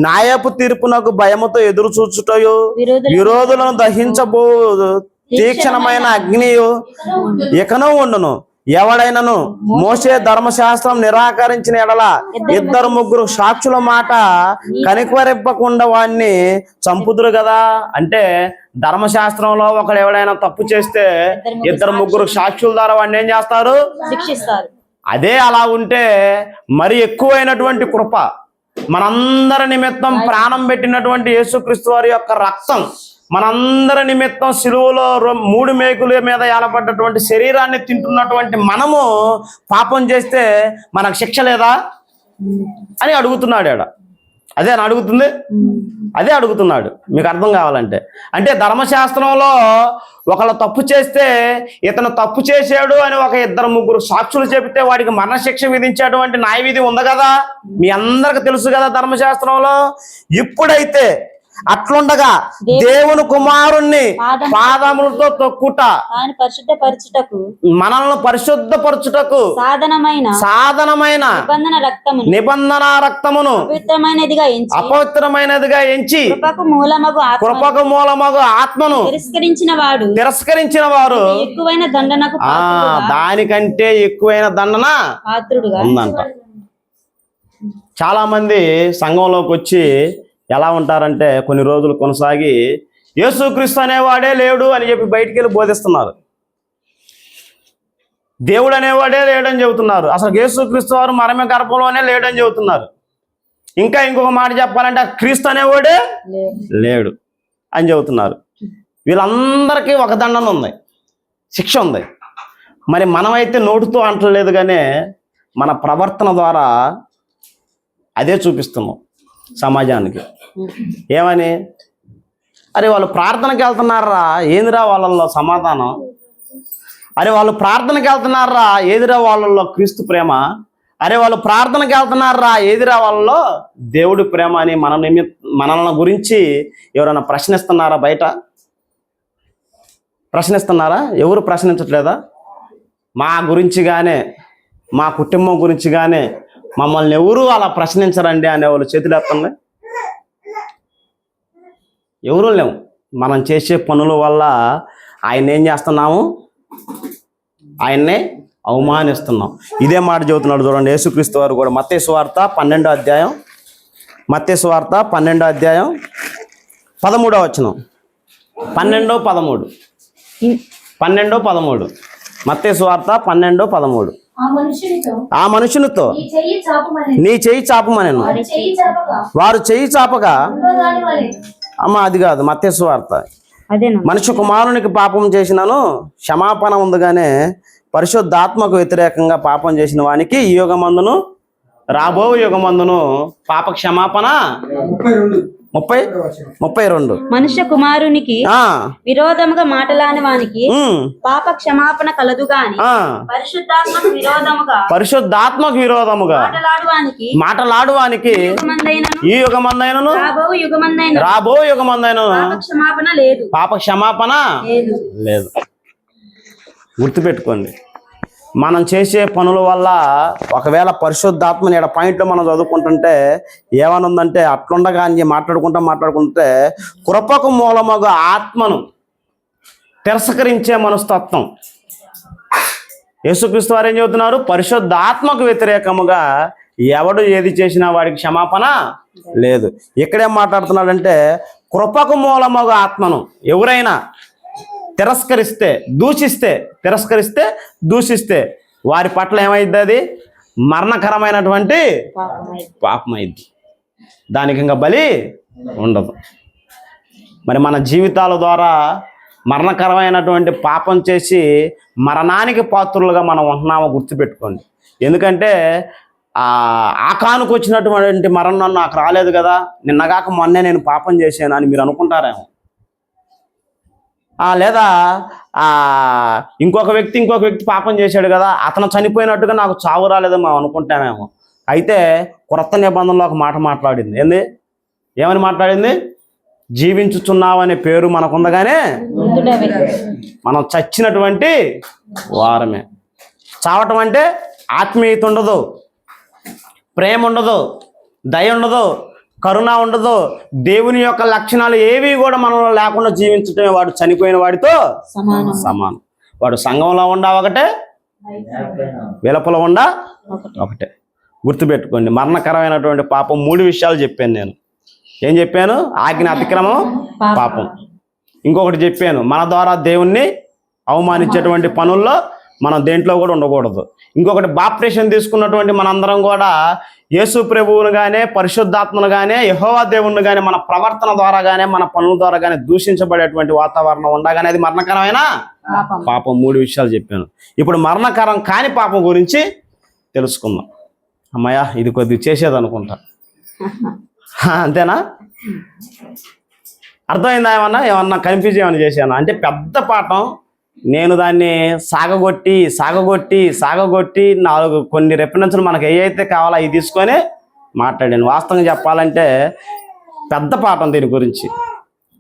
న్యాయపు తీర్పునకు భయముతో ఎదురు చూచుటయు విరోధులను తీక్షణమైన అగ్నియు ఇకను ఉండును. ఎవడైనను మోషే ధర్మశాస్త్రం నిరాకరించిన ఎడల 2-3 సాక్షుల మాట కనికరింపకుండా వాడిని చంపుదురు కదా. అంటే ధర్మశాస్త్రంలో ఒకడు ఎవడైనా తప్పు చేస్తే 2-3 సాక్షుల ద్వారా వాడిని ఏం చేస్తారు? శిక్షిస్తారు. అదే అలా ఉంటే మరి ఎక్కువైనటువంటి కృప, మనందరి నిమిత్తం ప్రాణం పెట్టినటువంటి యేసుక్రీస్తు వారి యొక్క రక్తం, మనందరి నిమిత్తం సిలువలో 3 మేకుల మీద ఏలపడ్డటువంటి శరీరాన్ని తింటున్నటువంటి మనము పాపం చేస్తే మనకు శిక్ష లేదా అని అడుగుతున్నాడు ఆడ. అదే అని అడుగుతుంది, అదే అడుగుతున్నాడు. మీకు అర్థం కావాలంటే, అంటే ధర్మశాస్త్రంలో ఒకళ్ళు తప్పు చేస్తే ఇతను తప్పు చేశాడు అని ఒక 2-3 సాక్షులు చెబితే వాడికి మరణశిక్ష విధించేటువంటి న్యాయ విధి ఉంది కదా. మీ అందరికి తెలుసు కదా ధర్మశాస్త్రంలో. ఇప్పుడైతే అట్లుండగా దేవుని కుమారుణ్ణి పాదములతో తొక్కుట మనల్ని పరిశుద్ధపరచుటకు సాధనమైన నిబంధన రక్తమును అపవిత్రమైనదిగా ఎంచి కృపకు మూలమగు ఆత్మను తిరస్కరించిన వారు ఎక్కువైన దండనకు దానికంటే ఎక్కువైన దండన ఉందంట. చాలా మంది సంఘంలోకి వచ్చి ఎలా ఉంటారంటే కొన్ని రోజులు కొనసాగి యేసుక్రీస్తు అనేవాడే లేడు అని చెప్పి బయటికి వెళ్ళి బోధిస్తున్నారు. దేవుడు అనేవాడే లేడని చెబుతున్నారు. అసలు యేసుక్రీస్తు వారు మరమ గర్భంలోనే లేడని చెబుతున్నారు. ఇంకా ఇంకొక మాట చెప్పాలంటే క్రీస్తు అనేవాడే లేడు అని చెబుతున్నారు. వీళ్ళందరికీ ఒక దండన ఉంది, శిక్ష ఉంది. మరి మనమైతే నోటితో అంటలేదు, కానీ మన ప్రవర్తన ద్వారా అదే చూపిస్తున్నాం సమాజానికి. ఏమని? అరే వాళ్ళు ప్రార్థనకి వెళ్తున్నారా, ఏందిరా వాళ్ళల్లో సమాధానం? అరే వాళ్ళు ప్రార్థనకి వెళ్తున్నారా, ఏదిరా వాళ్ళల్లో క్రీస్తు ప్రేమ? అరే వాళ్ళు ప్రార్థనకి వెళ్తున్నారా, ఏదిరా వాళ్ళలో దేవుడి ప్రేమ అని మనల్ని గురించి ఎవరైనా ప్రశ్నిస్తున్నారా? బయట ప్రశ్నిస్తున్నారా? ఎవరు ప్రశ్నించట్లేదా? మా గురించి కానీ మా కుటుంబం గురించి కానీ మమ్మల్ని ఎవరు అలా ప్రశ్నించరండి అనేవాళ్ళు చేతులు ఎత్తండి. ఎవరూ లేవు. మనం చేసే పనుల వల్ల ఆయన ఏం చేస్తున్నాము? ఆయన్నే అవమానిస్తున్నాం. ఇదే మాట చెబుతున్నాడు చూడండి యేసుక్రీస్తు వారు కూడా. మత్తయి సువార్త 12వ అధ్యాయం, మత్తయి సువార్త 12వ అధ్యాయం 13వ వచనం. 12-13 మత్తయి సువార్త 12-13. ఆ మనుషునితో నీ చెయ్యి చాపమనెను. వారు చెయ్యి చాపగా, అమ్మ అది కాదు మత్తయి సువార్త. మనుష్య కుమారునికి పాపం చేసినను క్షమాపణ ఉందిగానే పరిశుద్ధాత్మకు వ్యతిరేకంగా పాపం చేసిన వానికి ఈ యుగమందును రాబో యుగమందును పాప క్షమాపణ 32. మనుష్య కుమారునికి విరోధముగా మాటలాని వానికి పాప క్షమాపణ కలదు గాని పరిశుద్ధాత్మకు విరోధముగా మాటలాడువానికి ఈ యుగమందైనను రాబో యుగమందైనను పాప క్షమాపణ లేదు. గుర్తుపెట్టుకోండి. మనం చేసే పనుల వల్ల ఒకవేళ పరిశుద్ధాత్మని ఇక్కడ పాయింట్లో మనం చదువుకుంటుంటే ఏమనుందంటే, అట్లుండగా అని మాట్లాడుకుంటే కృపకు మూలమగు ఆత్మను తిరస్కరించే మనస్తత్వం. యేసుక్రీస్తు వారు ఏం చెబుతున్నారు? పరిశుద్ధాత్మకు వ్యతిరేకముగా ఎవడు ఏది చేసినా వాడికి క్షమాపణ లేదు. ఇక్కడేం మాట్లాడుతున్నాడంటే కృపకు మూలమగు ఆత్మను ఎవరైనా దూషిస్తే వారి పట్ల ఏమైద్ది? అది మరణకరమైనటువంటి పాపమైద్ది. దానికి ఇంకా బలి ఉండదు. మరి మన జీవితాల ద్వారా మరణకరమైనటువంటి పాపం చేసి మరణానికి పాత్రులుగా మనం ఉంటున్నామో గుర్తుపెట్టుకోండి. ఎందుకంటే ఆకానుకు వచ్చినటువంటి మరణం నాకు రాలేదు కదా, నిన్నగాక మొన్నే నేను పాపం చేశాను అని మీరు అనుకుంటారేమో. లేదా ఇంకొక వ్యక్తి పాపం చేశాడు కదా, అతను చనిపోయినట్టుగా నాకు చావు రాలేదని మనం అనుకుంటామేమో. అయితే క్రొత్త నిబంధనలో ఒక మాట మాట్లాడింది. ఏమని మాట్లాడింది? జీవించుచున్నావనే పేరు మనకుందగానే మనం చచ్చినటువంటి వారమే. చావటం అంటే ఆత్మీయత ఉండదు, ప్రేమ ఉండదు, దయ ఉండదు, కరుణ ఉండదు, దేవుని యొక్క లక్షణాలు ఏవి కూడా మనలో లేకుండా జీవించటమే వాడు చనిపోయిన వాడితో సమానం. వాడు సంఘంలో ఉండా ఒకటే, వెలుపల ఉండా ఒకటే. గుర్తుపెట్టుకోండి, మరణకరమైనటువంటి పాపం 3 విషయాలు చెప్పాను నేను. ఏం చెప్పాను? ఆజ్ఞ అతిక్రమం పాపం. ఇంకొకటి చెప్పాను, మన ద్వారా దేవుణ్ణి అవమానించేటువంటి పనుల్లో మనం దేంట్లో కూడా ఉండకూడదు. ఇంకొకటి, బాప్టిజం తీసుకున్నటువంటి మనందరం కూడా యేసు ప్రభువును గానే, పరిశుద్ధాత్మను గానే, యెహోవా దేవుణ్ణి గానే మన ప్రవర్తన ద్వారా గానే, మన పనుల ద్వారా గానే దూషించబడేటువంటి వాతావరణం ఉండగానే అది మరణకరమైన పాపం. 3 విషయాలు చెప్పాను. ఇప్పుడు మరణకరం కాని పాపం గురించి తెలుసుకుందాం. అమ్మయ్య, ఇది కొద్దిగా చేసేది అనుకుంటా. అంతేనా? అర్థమైందా? ఏమన్నా కన్ఫ్యూజ్ ఏమన్నా చేశాను అంటే పెద్ద పాఠం. నేను దాన్ని సాగగొట్టి 4 కొన్ని రెఫరెన్స్లు మనకు ఏవైతే కావాలో అవి తీసుకొని మాట్లాడాను. వాస్తవంగా చెప్పాలంటే పెద్ద పాఠం దీని గురించి.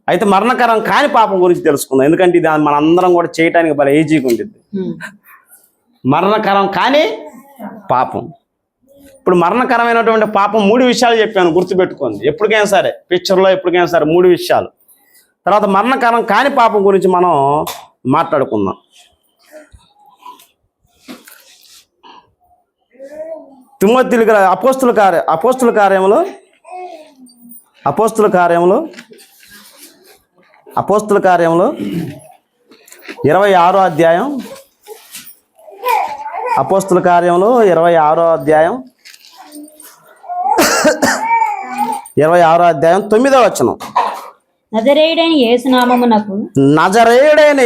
అయితే మరణకరం కాని పాపం గురించి తెలుసుకుందాం, ఎందుకంటే ఇది మనందరం కూడా చేయడానికి భలే ఈజీగా ఉంటుంది. మరణకరం కాని పాపం. ఇప్పుడు మరణకరమైనటువంటి పాపం 3 విషయాలు చెప్పాను, గుర్తుపెట్టుకోండి. ఎప్పటికైనా సరే పిక్చర్లో ఎప్పటికైనా సరే 3 విషయాలు. తర్వాత మరణకరం కాని పాపం గురించి మనం మాట్లాడుకుందాం. తిమోతికి అపోస్తుల కార్యములు 26వ అధ్యాయం. అపోస్తుల కార్యములు 26వ అధ్యాయం 9వ వచనం. నజరేయుడైన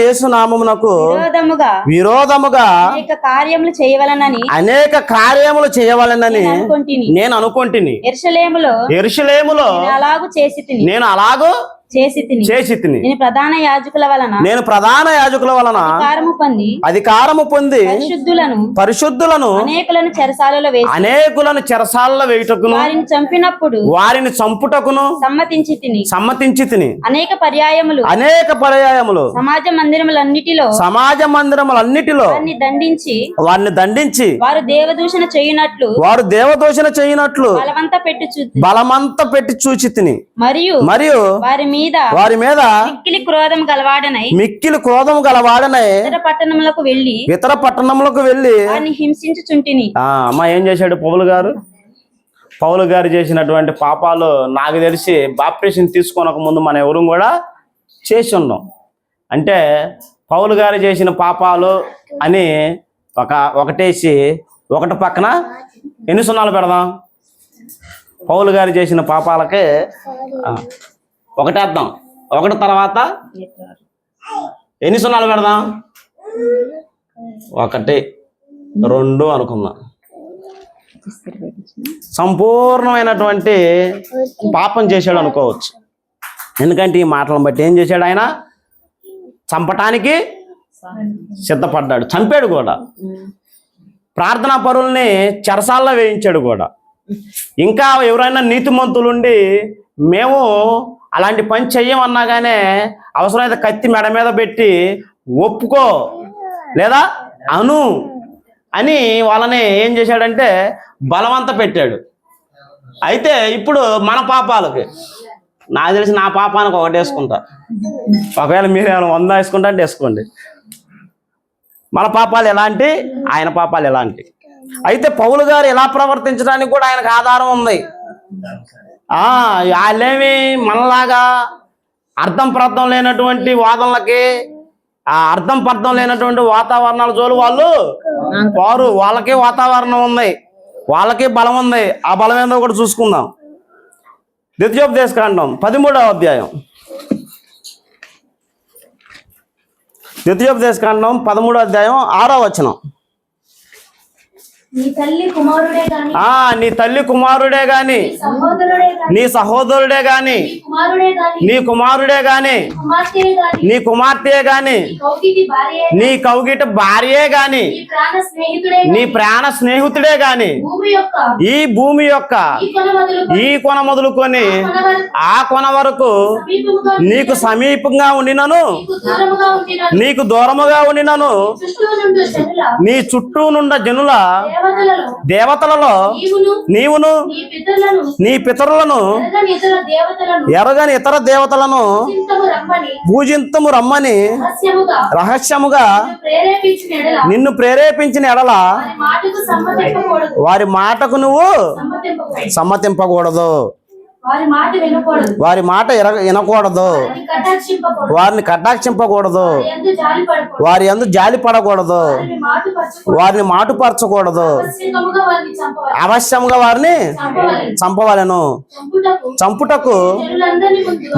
యేసు నామమునకు విరోధముగా అనేక కార్యములు చేయవలెనని నేను అనుకొంటిని. యెరూషలేములో నేను అలాగూ చేసి తిని నేను ప్రధాన యాజకుల వలన అధికారము పొంది పరిశుద్ధులను అనేకులను చెరసాలలో వేయుటకును వారిని చంపుటకును సమ్మతించి తిని అనేక పర్యాయములు సమాజ మందిరములన్నిటిలో వారిని దండించి వారు దేవదూషణ చేయునట్లు బలమంత పెట్టి చూచి తిని మరియు వారి మీద మిక్కిలి క్రోధం గలవాడనై ఇతర పట్టణములకు వెళ్ళి హింసించుచుంటిని. అమ్మా, ఏం చేశాడు పౌలు గారు చేసినటువంటి పాపాలు నాకు తెలిసి బాప్టిజం తీసుకోనక ముందు మన ఎవరు కూడా చేసి ఉన్నాం. అంటే పౌలు గారు చేసిన పాపాలు అని ఒకటేసి ఒకటి పక్కన ఎన్ని సున్నాలు పెడదాం? పౌలు గారు చేసిన పాపాలకే ఒకటేద్దాం, ఒకటి తర్వాత ఎన్ని సున్నాలు పెడదాం? 1, 2 అనుకుందాం. సంపూర్ణమైనటువంటి పాపం చేశాడు అనుకోవచ్చు. ఎందుకంటే ఈ మాటలను బట్టి ఏం చేశాడు? ఆయన చంపటానికి సిద్ధపడ్డాడు, చంపాడు కూడా. ప్రార్థనా పరుల్ని చెరసాల్లో వేయించాడు కూడా. ఇంకా ఎవరైనా నీతిమంతులుండి మేము అలాంటి పని చెయ్యమన్నా కానీ అవసరమైతే కత్తి మెడ మీద పెట్టి ఒప్పుకో లేదా అను అని వాళ్ళని ఏం చేశాడంటే బలవంత పెట్టాడు. అయితే ఇప్పుడు మన పాపాలకి నాకు తెలిసి నా పాపానికి ఒకటి వేసుకుంటా. ఒకవేళ మీరు ఏమైనా 100 వేసుకుంటా అంటే వేసుకోండి. మన పాపాలు ఎలాంటి, ఆయన పాపాలు ఎలాంటి. అయితే పౌలు గారు ఎలా ప్రవర్తించడానికి కూడా ఆయనకు ఆధారం ఉంది. వాళ్ళేమి మనలాగా అర్థం పర్థం లేనటువంటి వాదనలకి, అర్థం పర్థం లేనటువంటి వాతావరణాల జోలు వారు వాళ్ళకే వాతావరణం ఉంది, వాళ్ళకే బలం ఉంది. ఆ బలం ఏందో కూడా చూసుకుందాం. ద్వితీయోపదేశకాండం 13వ అధ్యాయం. ద్వితీయోపదేశకాండం 13వ అధ్యాయం 6వ వచనం. నీ తల్లి కుమారుడే గాని, నీ సహోదరుడే గాని, నీ కుమారుడే గాని, నీ కుమార్తె గాని, నీ కౌగిట భార్యే గాని, నీ ప్రాణ స్నేహితుడే గాని ఈ భూమి యొక్క ఈ కొన మొదలుకొని ఆ కొన వరకు నీకు సమీపంగా ఉండినను నీకు దూరముగా ఉండినను నీ చుట్టూ నుండ జనుల దేవతలలో నీవును నీ పితరులను ఎరగని ఇతర దేవతలను పూజింతము రమ్మని రహస్యముగా నిన్ను ప్రేరేపించిన ఎడల వారి మాటకు నువ్వు సమ్మతింపకూడదు, వారి మాట వినకూడదు, వారిని కటాక్షింపకూడదు, వారి యందు జాలి పడకూడదు, వారిని మాటుపరచకూడదు, అవశ్యంగా వారిని చంపవలెను. చంపుటకు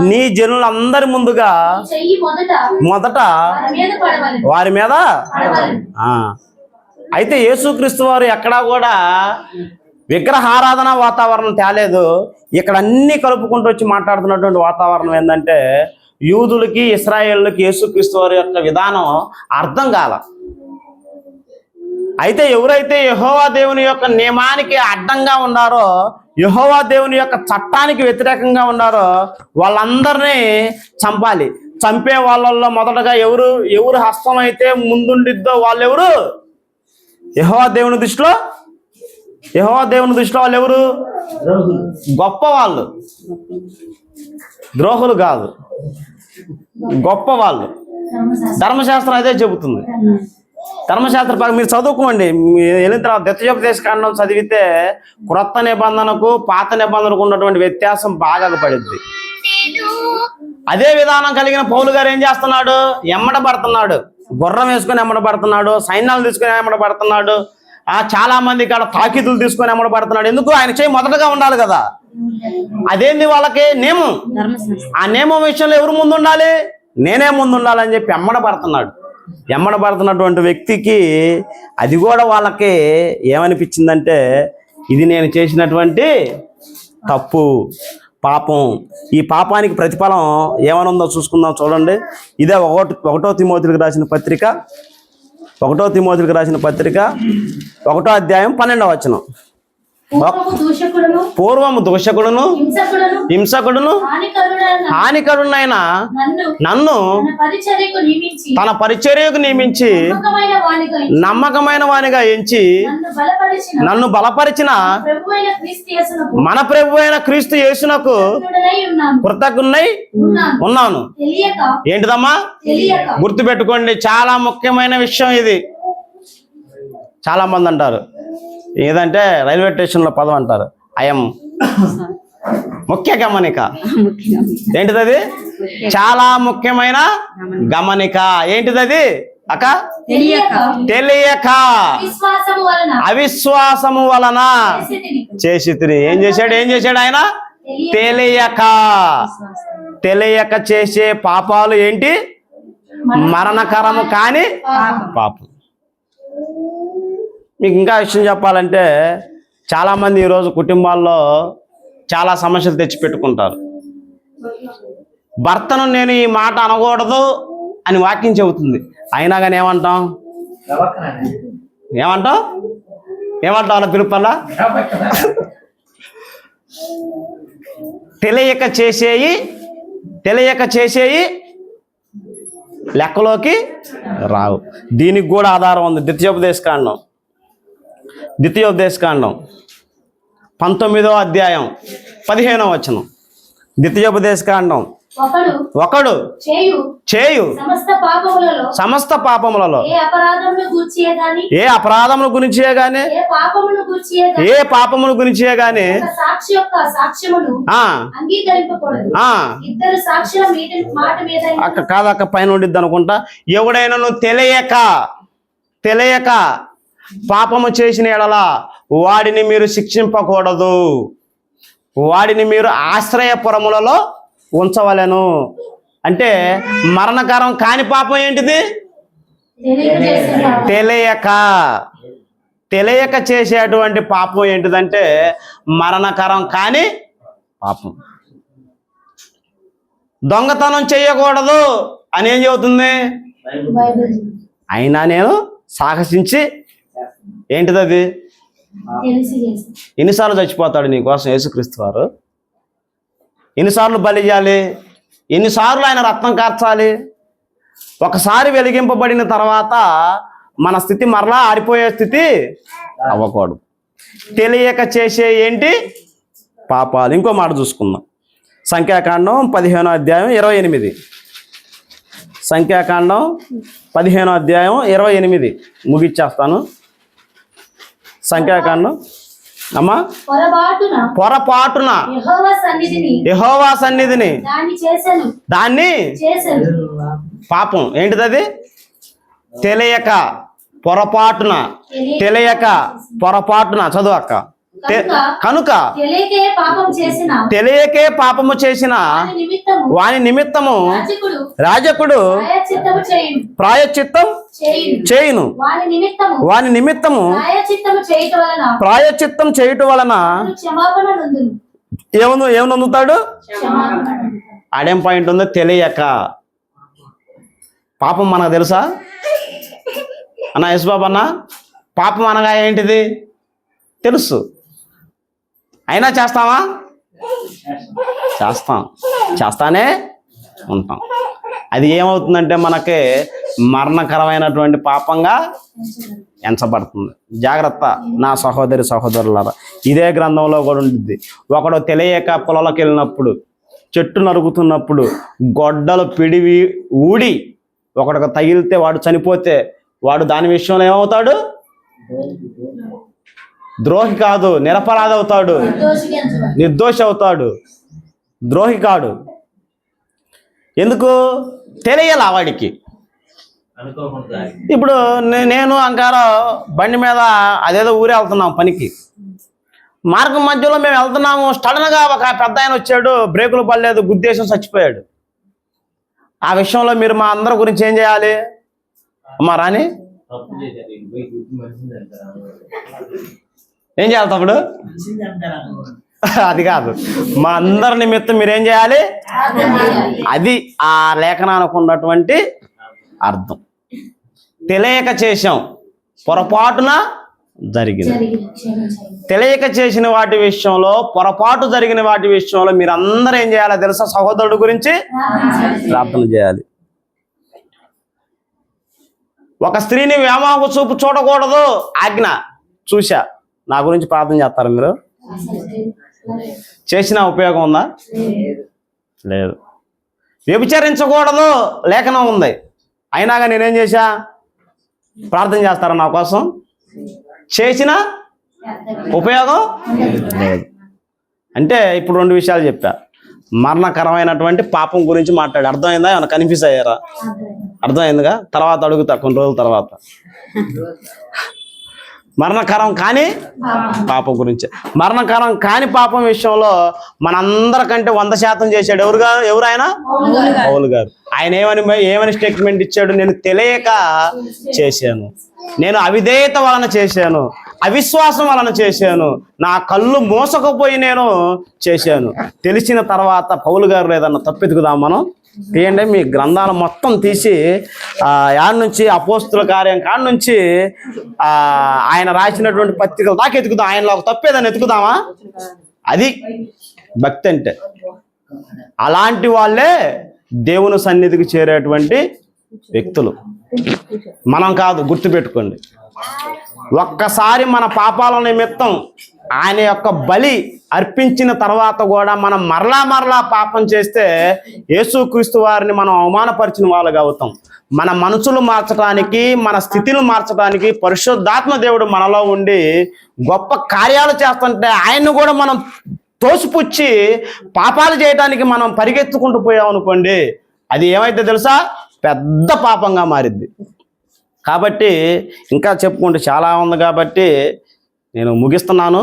నీ జనులందరి ముందుగా మొదట వారి మీద. అయితే యేసుక్రీస్తు వారు ఎక్కడా కూడా విగ్రహారాధన వాతావరణం తేలేదు. ఇక్కడ అన్ని కలుపుకుంటూ వచ్చి మాట్లాడుతున్నటువంటి వాతావరణం ఏంటంటే, యూదులకి ఇశ్రాయేళ్ళకి యేసుక్రీస్తు వారి యొక్క విధానం అర్థం కాల. అయితే ఎవరైతే యెహోవా దేవుని యొక్క నియమానికి అడ్డంగా ఉన్నారో, యెహోవా దేవుని యొక్క చట్టానికి వ్యతిరేకంగా ఉన్నారో వాళ్ళందరినీ చంపాలి. చంపే వాళ్ళల్లో మొదటగా ఎవరు హస్తం అయితే ముందుండిద్దో వాళ్ళెవరు? యెహోవా దేవుని దృష్టిలో వాళ్ళు ఎవరు? గొప్ప వాళ్ళు, ద్రోహులు కాదు, గొప్ప వాళ్ళు. ధర్మశాస్త్రం అదే చెబుతుంది. ధర్మశాస్త్ర మీరు చదువుకోండి, వెళ్ళిన తర్వాత ద్వితీయోపదేశకాండం చదివితే క్రొత్త నిబంధనకు పాత నిబంధనకు ఉన్నటువంటి వ్యత్యాసం బాగా పడుద్ది. అదే విధానం కలిగిన పౌలు గారు ఏం చేస్తున్నాడు? ఎమ్మట పడుతున్నాడు, గుర్రం వేసుకొని ఎమ్మట పడుతున్నాడు, సైన్యాలు తీసుకొని ఎమ్మట పడుతున్నాడు, చాలా మంది ఇక్కడ తాకీదులు తీసుకొని ఎమ్మట పడుతున్నాడు. ఎందుకు? ఆయన చేయి మొదటగా ఉండాలి కదా. అదేంది వాళ్ళకి నియమం. ఆ నియమం విషయంలో ఎవరు ముందు ఉండాలి? నేనే ముందు ఉండాలని చెప్పి ఎమ్మట పడుతున్నటువంటి వ్యక్తికి అది కూడా వాళ్ళకి ఏమనిపించిందంటే, ఇది నేను చేసినటువంటి తప్పు, పాపం. ఈ పాపానికి ప్రతిఫలం ఏమనుందో చూసుకుందాం. చూడండి, ఇదే 1 తిమోతికి రాసిన పత్రిక 1వ అధ్యాయం 12వ వచనం. పూర్వము దూషకుడును హింసకుడును హానికరుడైన నన్ను తన పరిచర్యకు నియమించి నమ్మకమైన వానిగా ఎంచి నన్ను బలపరిచిన మన ప్రభువైన క్రీస్తు యేసునకు కృతజ్ఞుడనై ఉన్నాను. ఏంటిదమ్మా? గుర్తుపెట్టుకోండి, చాలా ముఖ్యమైన విషయం ఇది. చాలా మంది అంటారు ఏదంటే రైల్వే స్టేషన్లో పదం అంటారు, ఐఎం ముఖ్య గమనిక. ఏంటిది అది? చాలా ముఖ్యమైన గమనిక. ఏంటిది అది అక్క? తెలియక అవిశ్వాసము వలన చేసితిని. ఏం చేశాడు ఆయన? తెలియక చేసే పాపాలు ఏంటి? మరణకరము కాని పాపం. మీకు ఇంకా విషయం చెప్పాలంటే, చాలామంది ఈరోజు కుటుంబాల్లో చాలా సమస్యలు తెచ్చిపెట్టుకుంటారు. భర్తను నేను ఈ మాట అనకూడదు అని వాక్యం చెబుతుంది, అయినా కానీ ఏమంటాం అలా పిలుపల్లా? తెలియక చేసేయి లెక్కలోకి రావు. దీనికి కూడా ఆధారం ఉంది. ద్వితీయోపదేశకాండం 19వ అధ్యాయం 15వ వచనం. ద్వితీయోపదేశకాండం ఒకడు చేయు సమస్త పాపములలో ఏ అపరాధమును గురించే గాని ఏ పాపమును గురించే గాని కాదక్క పైన ఉండిద్ది అనుకుంటా. ఎవడైనా నువ్వు తెలియక పాపము చేసిన ఎడల వాడిని మీరు శిక్షింపకూడదు, వాడిని మీరు ఆశ్రయపురములలో ఉంచవలెను. అంటే మరణకరం కాని పాపం ఏంటిది? తెలియక చేసేటువంటి పాపం ఏంటిదంటే మరణకరం కాని పాపం. దొంగతనం చేయకూడదు అని ఏం చెబుతుంది? అయినా నేను సాహసించి ఏంటిది అది? ఎన్నిసార్లు చచ్చిపోతాడు నీకోసం యేసుక్రీస్తు వారు? ఎన్నిసార్లు బలి ఇవ్వాలి? ఎన్నిసార్లు ఆయన రక్తం కార్చాలి? ఒకసారి వెలిగింపబడిన తర్వాత మన స్థితి మరలా ఆరిపోయే స్థితి అవ్వకూడదు. తెలియక చేసే ఏంటి పాపాలు. ఇంకో మాట చూసుకుందాం. సంఖ్యాకాండం 15వ అధ్యాయం 28. సంఖ్యాకాండం 15వ అధ్యాయం 28 ముగిచ్చేస్తాను. సంఖ్యాకాండం అమ్మా, పొరపాటున యెహోవా సన్నిధిని దాన్ని పాపం ఏంటిది? అది తెలియక పొరపాటున, తెలియక పొరపాటున. చదువు అక్క. కనుక తెలియకే పాపము చేసిన వాని నిమిత్తము రాజకుడు ప్రాయశ్చిత్తం చేయును. వాని నిమిత్తము ప్రాయశ్చిత్తం చేయుట వలన ఏమనందుతాడు? ఆడేం పాయింట్ ఉందో తెలియక. పాపం మనకు తెలుసా అన్న? యశ్బాబు అన్న, పాపం అనగా ఏంటిది తెలుసు, అయినా చేస్తావా? చేస్తానే ఉంటాం. అది ఏమవుతుందంటే మనకి మరణకరమైనటువంటి పాపంగా ఎంచబడుతుంది. జాగ్రత్త నా సహోదరి సహోదరులారా. ఇదే గ్రంథంలో కూడా ఉంటుంది. ఒకడు తెలియక పొలంలోకి వెళ్ళినప్పుడు, చెట్టు నరుగుతున్నప్పుడు గొడ్డలు పిడివి ఊడి ఒకడికి తగిలితే వాడు చనిపోతే వాడు దాని విషయంలో ఏమవుతాడు? ద్రోహి కాదు, నిరపరాధి అవుతాడు, నిర్దోషి అవుతాడు, ద్రోహి కాడు. ఎందుకు? తెలియాలా వాడికి. ఇప్పుడు నేను అంకార బండి మీద అదేదో ఊరే వెళ్తున్నాం పనికి. మార్గం మధ్యలో మేము వెళ్తున్నాము. సడన్గా ఒక పెద్ద ఆయన వచ్చాడు, బ్రేకులు పడలేదు, గుద్దేశం చచ్చిపోయాడు. ఆ విషయంలో మీరు మా అందరి గురించి ఏం చేయాలి? అమ్మా రాని ఏం చేయాలి తప్పుడు? అది కాదు, మా అందరి నిమిత్తం మీరేం చేయాలి? అది ఆ లేఖనానికి ఉన్నటువంటి అర్థం. తెలియక చేశాం, పొరపాటున జరిగింది. తెలియక చేసిన వాటి విషయంలో, పొరపాటు జరిగిన వాటి విషయంలో మీరందరూ ఏం చేయాలో తెలుసా? సహోదరుడు గురించి ప్రార్థన చేయాలి. ఒక స్త్రీని వ్యామోహ చూపు చూడకూడదు ఆజ్ఞ. చూసా, నా గురించి ప్రార్థన చేస్తారా మీరు? చేసిన ఉపయోగం ఉందా? లేదు. వ్యభిచరించకూడదు లేఖనం ఉంది, అయినాగా నేనేం చేశా? ప్రార్థన చేస్తారా నా కోసం? చేసిన ఉపయోగం లేదు. అంటే ఇప్పుడు రెండు విషయాలు చెప్పా. మరణకరమైనటువంటి పాపం గురించి మాట్లాడి అర్థమైందా? ఏమైనా కన్ఫ్యూజ్ అయ్యారా? అర్థమైందిగా? తర్వాత అడుగుతా కొన్ని రోజుల తర్వాత. మరణకరం కాని పాపం గురించి. మరణకరం కాని పాపం విషయంలో మనందరికంటే 100% చేశాడు ఎవరు ఆయన? పౌలు గారు. ఆయన ఏమని స్టేట్మెంట్ ఇచ్చాడు? నేను తెలియక చేశాను, నేను అవిధేయత వలన చేశాను, అవిశ్వాసం వలన చేశాను, నా కళ్ళు మోసకపోయి నేను చేశాను. తెలిసిన తర్వాత పౌలు గారు లేదన్న తప్పెతుకుదాం మనం. తీయండి మీ గ్రంథాలు మొత్తం తీసి యాడ్ నుంచి అపోస్తుల కార్యం కాడ నుంచి ఆయన రాసినటువంటి పత్రికలు దాకా ఎతుకుదాం. ఆయనలో ఒక తప్పేదని ఎతుకుదామా? అది భక్తి అంటే. అలాంటి వాళ్ళే దేవుని సన్నిధికి చేరేటువంటి వ్యక్తులు, మనం కాదు. గుర్తుపెట్టుకోండి. ఒక్కసారి మన పాపాల నిమిత్తం ఆయన యొక్క బలి అర్పించిన తర్వాత కూడా మనం మరలా పాపం చేస్తే యేసుక్రీస్తు వారిని మనం అవమానపరిచిన వాళ్ళగా అవుతాం. మన మనసులు మార్చడానికి, మన స్థితిని మార్చడానికి పరిశుద్ధాత్మ దేవుడు మనలో ఉండి గొప్ప కార్యాలు చేస్తుంటే ఆయన్ని కూడా మనం తోసిపుచ్చి పాపాలు చేయడానికి మనం పరిగెత్తుకుంటూ పోయాం అనుకోండి, అది ఏమైతే తెలుసా? పెద్ద పాపంగా మారిద్ది. కాబట్టి ఇంకా చెప్పుకుంటే చాలా ఉంది కాబట్టి నేను ముగిస్తున్నాను.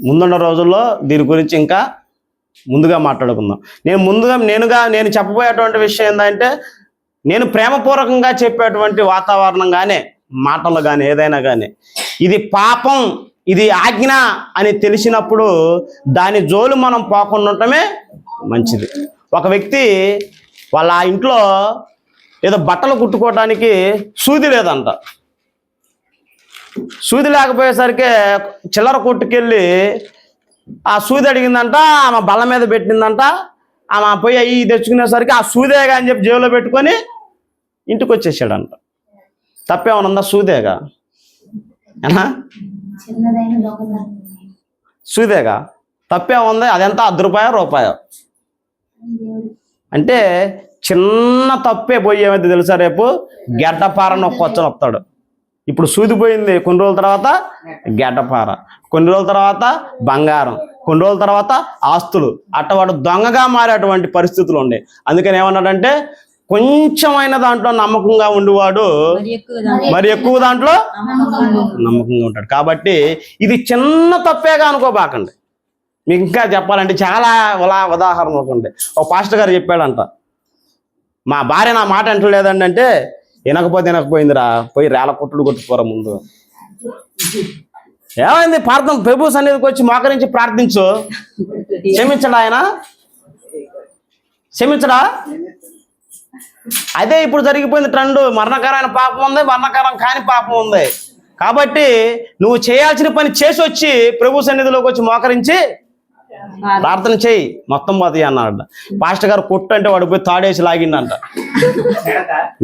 ముందున్న రోజుల్లో దీని గురించి ఇంకా ముందుగా మాట్లాడుకుందాం. నేను చెప్పబోయేటువంటి విషయం ఏంటంటే, నేను ప్రేమపూర్వకంగా చెప్పేటువంటి వాతావరణం కానీ మాటలు కానీ ఏదైనా కానీ ఇది పాపం, ఇది ఆజ్ఞ అని తెలిసినప్పుడు దాని జోలు మనం పోకుండా ఉండటమే మంచిది. ఒక వ్యక్తి వాళ్ళ ఇంట్లో ఏదో బట్టలు కుట్టుకోవడానికి సూది లేదంట. సూది లేకపోయేసరికి చిల్లర కొట్టుకెళ్ళి ఆ సూది అడిగిందంట. ఆమె బల్ల మీద పెట్టిందంట. ఆమె పోయి అవి తెచ్చుకునేసరికి ఆ సూదేగా అని చెప్పి జేబులో పెట్టుకొని ఇంటికి వచ్చేసాడంట. తప్పేమన్నా ఉందా? సూదేగా ఏనా? సూదేగా తప్పేముంది? అదెంత? ₹10 అంటే చిన్న తప్పే పోయి ఏమైతే తెలుసా, రేపు గెడ్డపారని ఒక కొచ్చని వస్తాడు. ఇప్పుడు సూది పోయింది, కొన్ని రోజుల తర్వాత గెడ్డపార, కొన్ని రోజుల తర్వాత బంగారం, కొన్ని రోజుల తర్వాత ఆస్తులు, అట్టవాడు దొంగగా మారేటువంటి పరిస్థితులు ఉన్నాయి. అందుకని ఏమన్నాడంటే, కొంచెమైన దాంట్లో నమ్మకంగా ఉండేవాడు మరి ఎక్కువ దాంట్లో నమ్మకంగా ఉంటాడు. కాబట్టి ఇది చిన్న తప్పేగా అనుకోబాకండి. మీకు ఇంకా చెప్పాలంటే చాలా ఉదాహరణలు ఉంటాయి. ఒక పాస్టర్ గారు చెప్పాడంట, మా భార్య నా మాట అంటలేదండి అంటే, వినకపోయిందిరా, పోయి రేల కొట్టుడు కొట్టుకోరా ముందు. ఏమైంది? ప్రార్థన ప్రభు సన్నిధికి వచ్చి మోకరించి ప్రార్థించు. క్షమించడా ఆయన? క్షమించడా? అదే ఇప్పుడు జరిగిపోయింది ట్రెండ్. మరణకరమైన పాపం ఉంది, మరణకరం కాని పాపం ఉంది. కాబట్టి నువ్వు చేయాల్సిన పని చేసి వచ్చి ప్రభు సన్నిధిలోకి వచ్చి మోకరించి ప్రార్థన చేయి, మొత్తం పోతాయి అన్నాడు. పాస్టర్ గారు కొట్టు అంటే వాడు పోయి తాడేసి లాగిండంట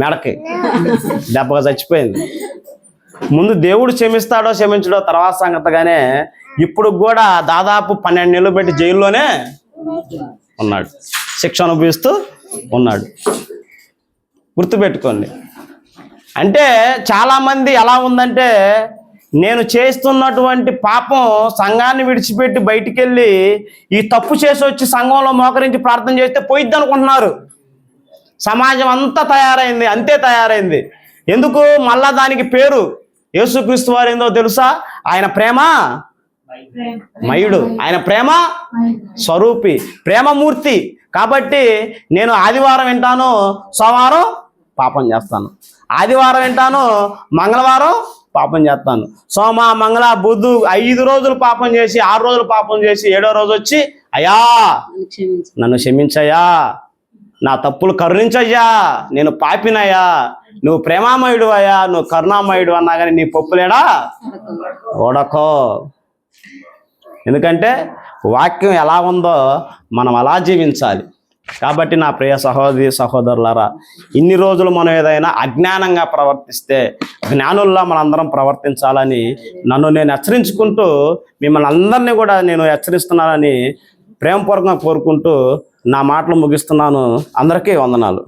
మెడకి, దెబ్బగా చచ్చిపోయింది. ముందు దేవుడు క్షమిస్తాడో క్షమించడో తర్వాత సంగతిగానే, ఇప్పుడు కూడా దాదాపు 12 నెలలు పెట్టి జైల్లోనే ఉన్నాడు, శిక్ష అనుభవిస్తూ ఉన్నాడు. గుర్తుపెట్టుకోండి. అంటే చాలామంది ఎలా ఉందంటే, నేను చేస్తున్నటువంటి పాపం సంఘాన్ని విడిచిపెట్టి బయటికి వెళ్ళి ఈ తప్పు చేసి వచ్చి సంఘంలో మోకరించి ప్రార్థన చేస్తే పోయిద్ది అనుకుంటున్నారు. సమాజం అంతా తయారైంది, అంతే తయారైంది. ఎందుకు? మళ్ళా దానికి పేరు యేసుక్రీస్తు వారు ఏందో తెలుసా? ఆయన ప్రేమ మయుడు, ఆయన ప్రేమ స్వరూపి, ప్రేమమూర్తి. కాబట్టి నేను ఆదివారం వింటాను, సోమవారం పాపం చేస్తాను, ఆదివారం వింటాను, మంగళవారం పాపం చేస్తాను, సోమ మంగళ బుధు 5 రోజులు పాపం చేసి 6 రోజులు పాపం చేసి 7వ రోజు వచ్చి, అయ్యా నన్ను క్షమించయ్యా, నా తప్పులు కరుణించయ్యా, నేను పాపినయ్యా, నువ్వు ప్రేమామయుడు అయ్యా, నువ్వు కరుణామయుడు అన్నా కానీ నీ పప్పులేడా ఓడకో. ఎందుకంటే వాక్యం ఎలా ఉందో మనం అలా జీవించాలి. కాబట్టి నా ప్రియ సహోదరి సహోదరులారా, ఇన్ని రోజులు మనం ఏదైనా అజ్ఞానంగా ప్రవర్తిస్తే జ్ఞానుల్లా మనందరం ప్రవర్తించాలని నన్ను నేను హెచ్చరించుకుంటూ, మిమ్మల్ని అందరినీ కూడా నేను హెచ్చరిస్తున్నానని ప్రేమపూర్వకంగా కోరుకుంటూ నా మాటలు ముగిస్తున్నాను. అందరికీ వందనాలు.